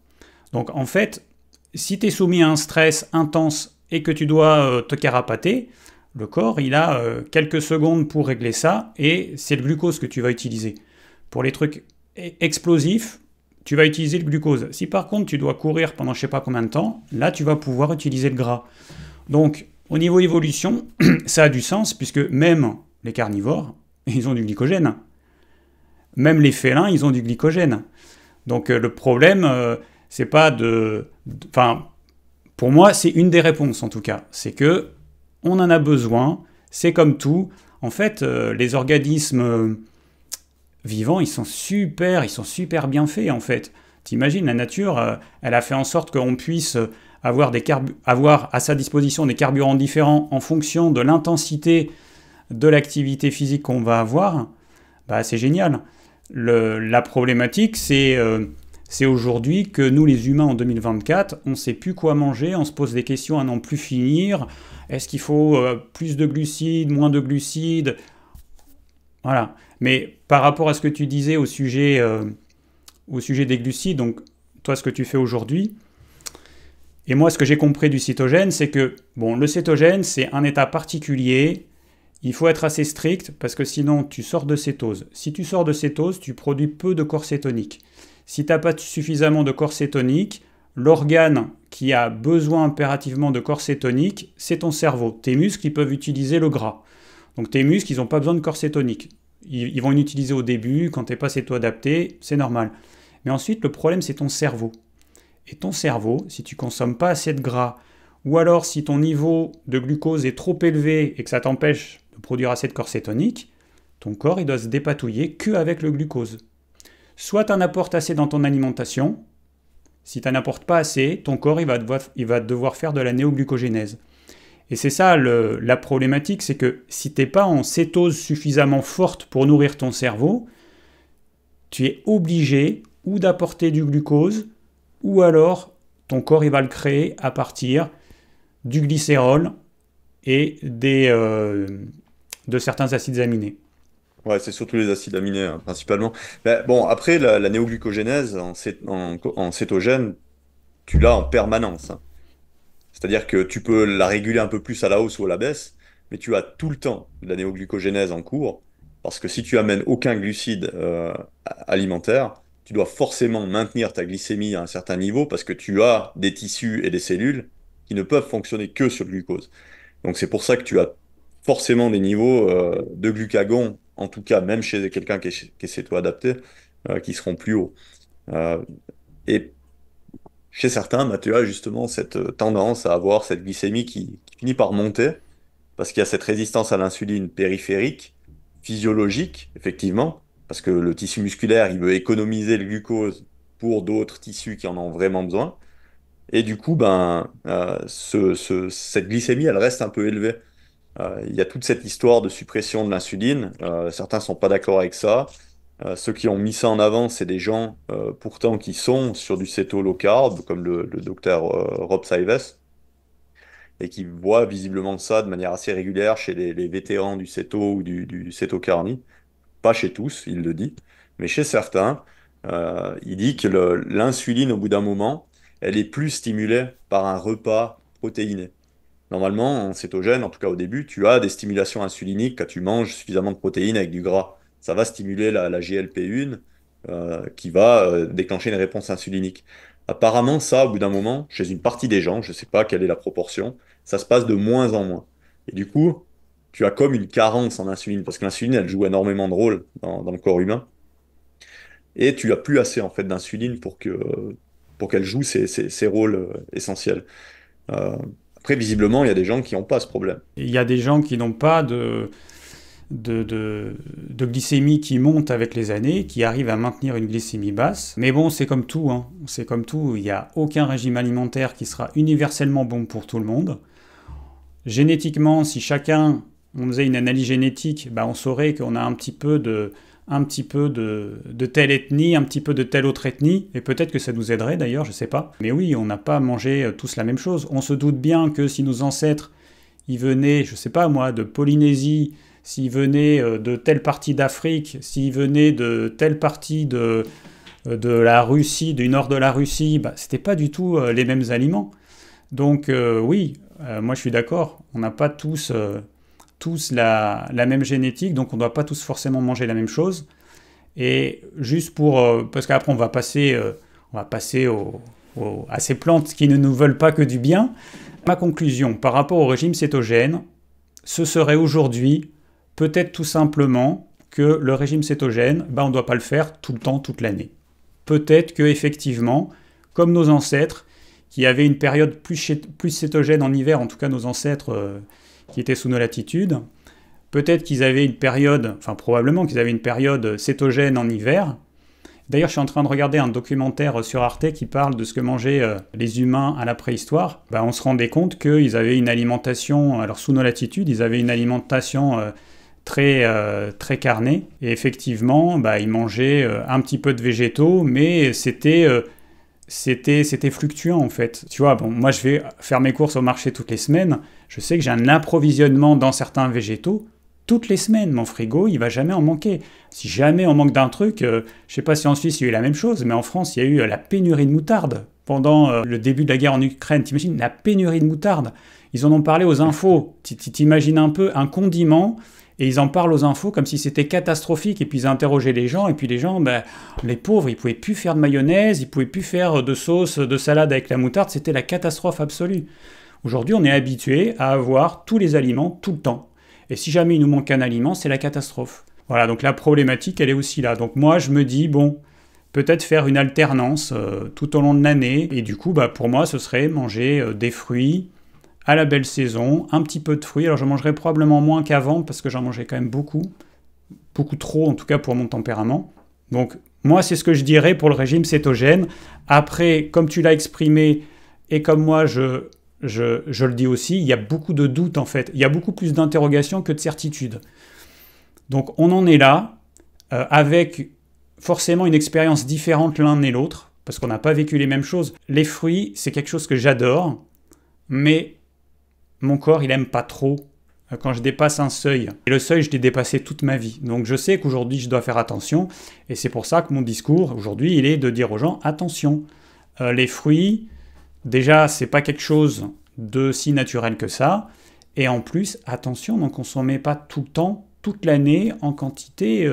Donc en fait, si tu es soumis à un stress intense et que tu dois te carapater, Le corps, il a quelques secondes pour régler ça, et c'est le glucose que tu vas utiliser. Pour les trucs explosifs, tu vas utiliser le glucose. Si par contre tu dois courir pendant je sais pas combien de temps, là tu vas pouvoir utiliser le gras. Donc au niveau évolution, ça a du sens, puisque même les carnivores, ils ont du glycogène. Même les félins, ils ont du glycogène. Donc le problème, c'est pas Enfin, pour moi, c'est une des réponses en tout cas. C'est que on en a besoin, c'est comme tout. En fait, les organismes vivants, ils sont super bien faits en fait. T'imagines, la nature, elle a fait en sorte qu'on puisse avoir à sa disposition des carburants différents en fonction de l'intensité de l'activité physique qu'on va avoir. Bah, c'est génial. La problématique, c'est aujourd'hui que nous, les humains, en 2024, on ne sait plus quoi manger, on se pose des questions à n'en plus finir. Est-ce qu'il faut plus de glucides, moins de glucides? Voilà. Mais par rapport à ce que tu disais au sujet des glucides, donc toi, ce que tu fais aujourd'hui, et moi, ce que j'ai compris du cétogène, c'est que, bon, le cétogène, c'est un état particulier. Il faut être assez strict parce que sinon, tu sors de cétose. Si tu sors de cétose, tu produis peu de corps cétonique. Si tu n'as pas suffisamment de corps cétonique, l'organe qui a besoin impérativement de corps cétonique, c'est ton cerveau. Tes muscles, ils peuvent utiliser le gras. Donc tes muscles, ils n'ont pas besoin de corps cétonique. Ils vont l'utiliser au début, quand tu n'es pas céto-adapté, c'est normal. Mais ensuite, le problème, c'est ton cerveau. Et ton cerveau, si tu ne consommes pas assez de gras, ou alors si ton niveau de glucose est trop élevé et que ça t'empêche de produire assez de corps cétonique, ton corps il doit se dépatouiller qu'avec le glucose. Soit tu en apportes assez dans ton alimentation, si tu n'en apportes pas assez, ton corps il va devoir faire de la néoglucogénèse. Et c'est ça la problématique, c'est que si tu n'es pas en cétose suffisamment forte pour nourrir ton cerveau, tu es obligé ou d'apporter du glucose, ou alors ton corps il va le créer à partir du glycérol et de certains acides aminés. Ouais, c'est surtout les acides aminés, hein, principalement. Mais bon, après, la néoglucogénèse en cétogène, tu l'as en permanence, hein. C'est-à-dire que tu peux la réguler un peu plus à la hausse ou à la baisse, mais tu as tout le temps de la néoglucogénèse en cours, parce que si tu amènes aucun glucide alimentaire, tu dois forcément maintenir ta glycémie à un certain niveau, parce que tu as des tissus et des cellules qui ne peuvent fonctionner que sur le glucose. Donc c'est pour ça que tu as forcément des niveaux de glucagon, en tout cas même chez quelqu'un qui est céto-adapté, qui seront plus hauts. Euh, et chez certains, bah, tu as justement cette tendance à avoir cette glycémie qui finit par monter, parce qu'il y a cette résistance à l'insuline périphérique, physiologique, effectivement, parce que le tissu musculaire, il veut économiser le glucose pour d'autres tissus qui en ont vraiment besoin. Et du coup, ben, cette glycémie, elle reste un peu élevée. Il y a toute cette histoire de suppression de l'insuline. Certains sont pas d'accord avec ça. Ceux qui ont mis ça en avant, c'est des gens pourtant qui sont sur du céto low carb, comme le docteur Rob Sives, et qui voient visiblement ça de manière assez régulière chez les vétérans du céto ou du céto carni. Pas chez tous, il le dit, mais chez certains, il dit que l'insuline, au bout d'un moment, elle est plus stimulée par un repas protéiné. Normalement, en cétogène, en tout cas au début, tu as des stimulations insuliniques quand tu manges suffisamment de protéines avec du gras. Ça va stimuler la GLP-1 qui va déclencher une réponse insulinique. Apparemment, ça, au bout d'un moment, chez une partie des gens, je ne sais pas quelle est la proportion, ça se passe de moins en moins. Et du coup, tu as comme une carence en insuline, parce que l'insuline, elle joue énormément de rôle dans le corps humain. Et tu as plus assez en fait d'insuline pour qu'elle joue ses rôles essentiels. Euh, Après, visiblement, il y a des gens qui n'ont pas ce problème. Il y a des gens qui n'ont pas de glycémie qui monte avec les années, qui arrivent à maintenir une glycémie basse. Mais bon, c'est comme tout, hein. C'est comme tout. Il n'y a aucun régime alimentaire qui sera universellement bon pour tout le monde. Génétiquement, si chacun, on faisait une analyse génétique, bah on saurait qu'on a un petit peu de telle ethnie, un petit peu de telle autre ethnie, et peut-être que ça nous aiderait d'ailleurs, je sais pas. Mais oui, on n'a pas mangé tous la même chose. On se doute bien que si nos ancêtres, ils venaient, je sais pas moi, de Polynésie, s'ils venaient de telle partie d'Afrique, s'ils venaient de telle partie de la Russie, du nord de la Russie, bah, c'était pas du tout les mêmes aliments. Donc oui, moi je suis d'accord, on n'a pas tous tous la même génétique, donc on ne doit pas tous forcément manger la même chose. Et juste pour... parce qu'après, on va passer à ces plantes qui ne nous veulent pas que du bien. Ma conclusion par rapport au régime cétogène, ce serait aujourd'hui peut-être tout simplement que le régime cétogène, on ne doit pas le faire tout le temps, toute l'année. Peut-être qu'effectivement, comme nos ancêtres, qui avaient une période plus cétogène en hiver, en tout cas nos ancêtres qui étaient sous nos latitudes, peut-être qu'ils avaient une période, enfin probablement qu'ils avaient une période cétogène en hiver. D'ailleurs, je suis en train de regarder un documentaire sur Arte qui parle de ce que mangeaient les humains à la préhistoire. On se rendait compte qu'ils avaient une alimentation, alors sous nos latitudes, ils avaient une alimentation très carnée. Et effectivement, ils mangeaient un petit peu de végétaux, mais c'était fluctuant en fait. Tu vois, moi je vais faire mes courses au marché toutes les semaines. Je sais que j'ai un approvisionnement dans certains végétaux toutes les semaines. Mon frigo, il va jamais en manquer. Si jamais on manque d'un truc, je sais pas si en Suisse il y a eu la même chose, mais en France il y a eu la pénurie de moutarde pendant le début de la guerre en Ukraine. T'imagines la pénurie de moutarde? Ils en ont parlé aux infos. T'imagines un peu un condiment, et ils en parlent aux infos comme si c'était catastrophique, et puis ils interrogeaient les gens, et puis les gens, les pauvres, ils pouvaient plus faire de mayonnaise, ils pouvaient plus faire de sauce, de salade avec la moutarde, c'était la catastrophe absolue. Aujourd'hui, on est habitué à avoir tous les aliments tout le temps. Et si jamais il nous manque un aliment, c'est la catastrophe. Voilà, donc la problématique, elle est aussi là. Donc moi, je me dis, peut-être faire une alternance tout au long de l'année. Et du coup, pour moi, ce serait manger des fruits à la belle saison, un petit peu de fruits. Alors je mangerai probablement moins qu'avant, parce que j'en mangeais quand même beaucoup. Beaucoup trop, en tout cas pour mon tempérament. Donc moi, c'est ce que je dirais pour le régime cétogène. Après, comme tu l'as exprimé, et comme moi, je le dis aussi, il y a beaucoup de doutes en fait. Il y a beaucoup plus d'interrogations que de certitudes. Donc on en est là, avec forcément une expérience différente l'un et l'autre, parce qu'on n'a pas vécu les mêmes choses. Les fruits, c'est quelque chose que j'adore, mais mon corps, il n'aime pas trop quand je dépasse un seuil. Et le seuil, je l'ai dépassé toute ma vie. Donc je sais qu'aujourd'hui, je dois faire attention, et c'est pour ça que mon discours, aujourd'hui, il est de dire aux gens, attention, les fruits... Déjà, c'est pas quelque chose de si naturel que ça. Et en plus, attention, n'en consommez pas tout le temps, toute l'année, en quantité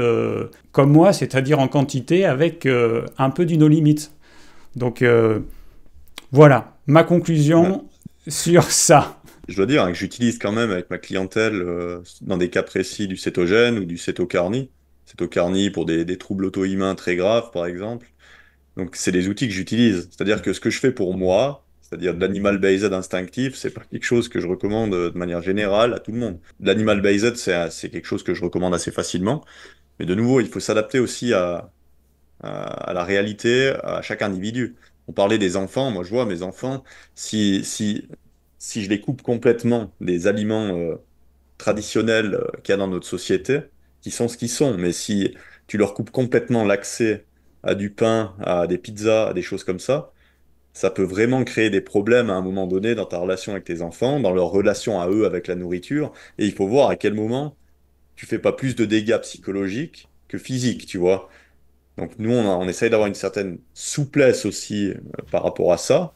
comme moi, c'est-à-dire en quantité avec un peu du no limit. Donc voilà, ma conclusion sur ça. Je dois dire que j'utilise quand même avec ma clientèle, dans des cas précis, du cétogène ou du cétocarnie. Cétocarnie pour des troubles auto-immuns très graves, par exemple. Donc, c'est des outils que j'utilise. C'est-à-dire que ce que je fais pour moi, c'est-à-dire de l'animal-based instinctif, c'est pas quelque chose que je recommande de manière générale à tout le monde. L'animal-based, c'est quelque chose que je recommande assez facilement. Mais de nouveau, il faut s'adapter aussi à la réalité, à chaque individu. On parlait des enfants. Moi, je vois mes enfants, si je les coupe complètement des aliments traditionnels qu'il y a dans notre société, qui sont ce qu'ils sont, mais si tu leur coupes complètement l'accès à du pain, à des pizzas, à des choses comme ça peut vraiment créer des problèmes à un moment donné dans ta relation avec tes enfants, dans leur relation à eux avec la nourriture. Et il faut voir à quel moment tu fais pas plus de dégâts psychologiques que physiques, tu vois. Donc nous, on essaye d'avoir une certaine souplesse aussi par rapport à ça.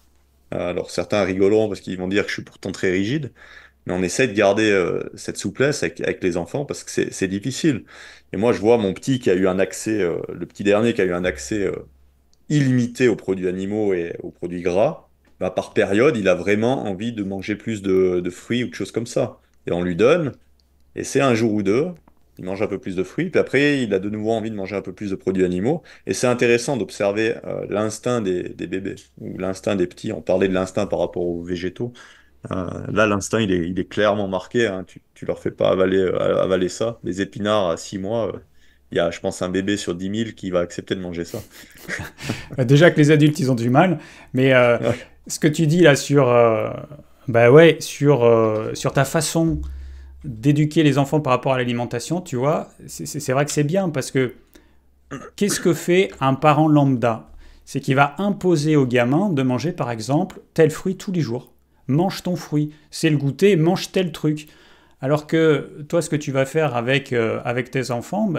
Alors certains rigoleront parce qu'ils vont dire que je suis pourtant très rigide, mais on essaie de garder cette souplesse avec les enfants parce que c'est difficile. Et moi, je vois mon petit qui a eu un accès, le petit dernier qui a eu un accès illimité aux produits animaux et aux produits gras. Par période, il a vraiment envie de manger plus de fruits ou de choses comme ça. Et on lui donne, et c'est un jour ou deux, il mange un peu plus de fruits, puis après, il a de nouveau envie de manger un peu plus de produits animaux. Et c'est intéressant d'observer l'instinct des bébés, ou l'instinct des petits. On parlait de l'instinct par rapport aux végétaux. Là, l'instinct, il est clairement marqué, hein. Tu leur fais pas avaler ça. Les épinards à 6 mois, il y a, je pense, un bébé sur 10 000 qui va accepter de manger ça. Déjà que les adultes, ils ont du mal, mais Ouais. ce que tu dis là sur, sur ta façon d'éduquer les enfants par rapport à l'alimentation, tu vois, c'est vrai que c'est bien, parce que qu'est-ce que fait un parent lambda? C'est qu'il va imposer au gamin de manger, par exemple, tel fruit tous les jours. Mange ton fruit, c'est le goûter, mange tel truc. Alors que toi, ce que tu vas faire avec tes enfants,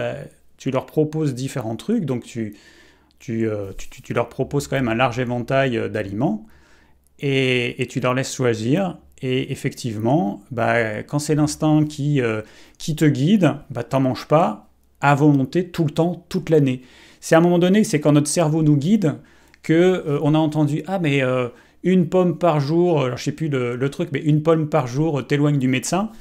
tu leur proposes différents trucs, donc tu leur proposes quand même un large éventail d'aliments, et tu leur laisses choisir, Et effectivement, quand c'est l'instinct qui te guide, t'en manges pas à volonté tout le temps, toute l'année. C'est à un moment donné, c'est quand notre cerveau nous guide que on a entendu « Ah mais une pomme par jour, alors je sais plus le truc, mais une pomme par jour t'éloigne du médecin ».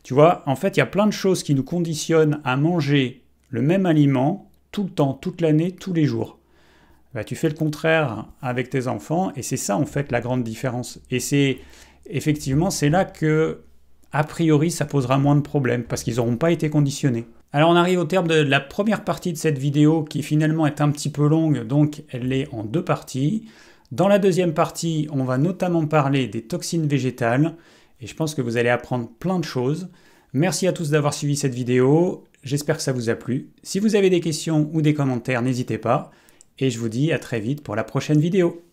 Tu vois, en fait, il y a plein de choses qui nous conditionnent à manger le même aliment tout le temps, toute l'année, tous les jours. Tu fais le contraire avec tes enfants et c'est ça en fait la grande différence. Et effectivement, c'est là que, a priori, ça posera moins de problèmes parce qu'ils n'auront pas été conditionnés. Alors on arrive au terme de la première partie de cette vidéo qui finalement est un petit peu longue, donc elle est en 2 parties. Dans la deuxième partie, on va notamment parler des toxines végétales et je pense que vous allez apprendre plein de choses. Merci à tous d'avoir suivi cette vidéo, j'espère que ça vous a plu. Si vous avez des questions ou des commentaires, n'hésitez pas et je vous dis à très vite pour la prochaine vidéo.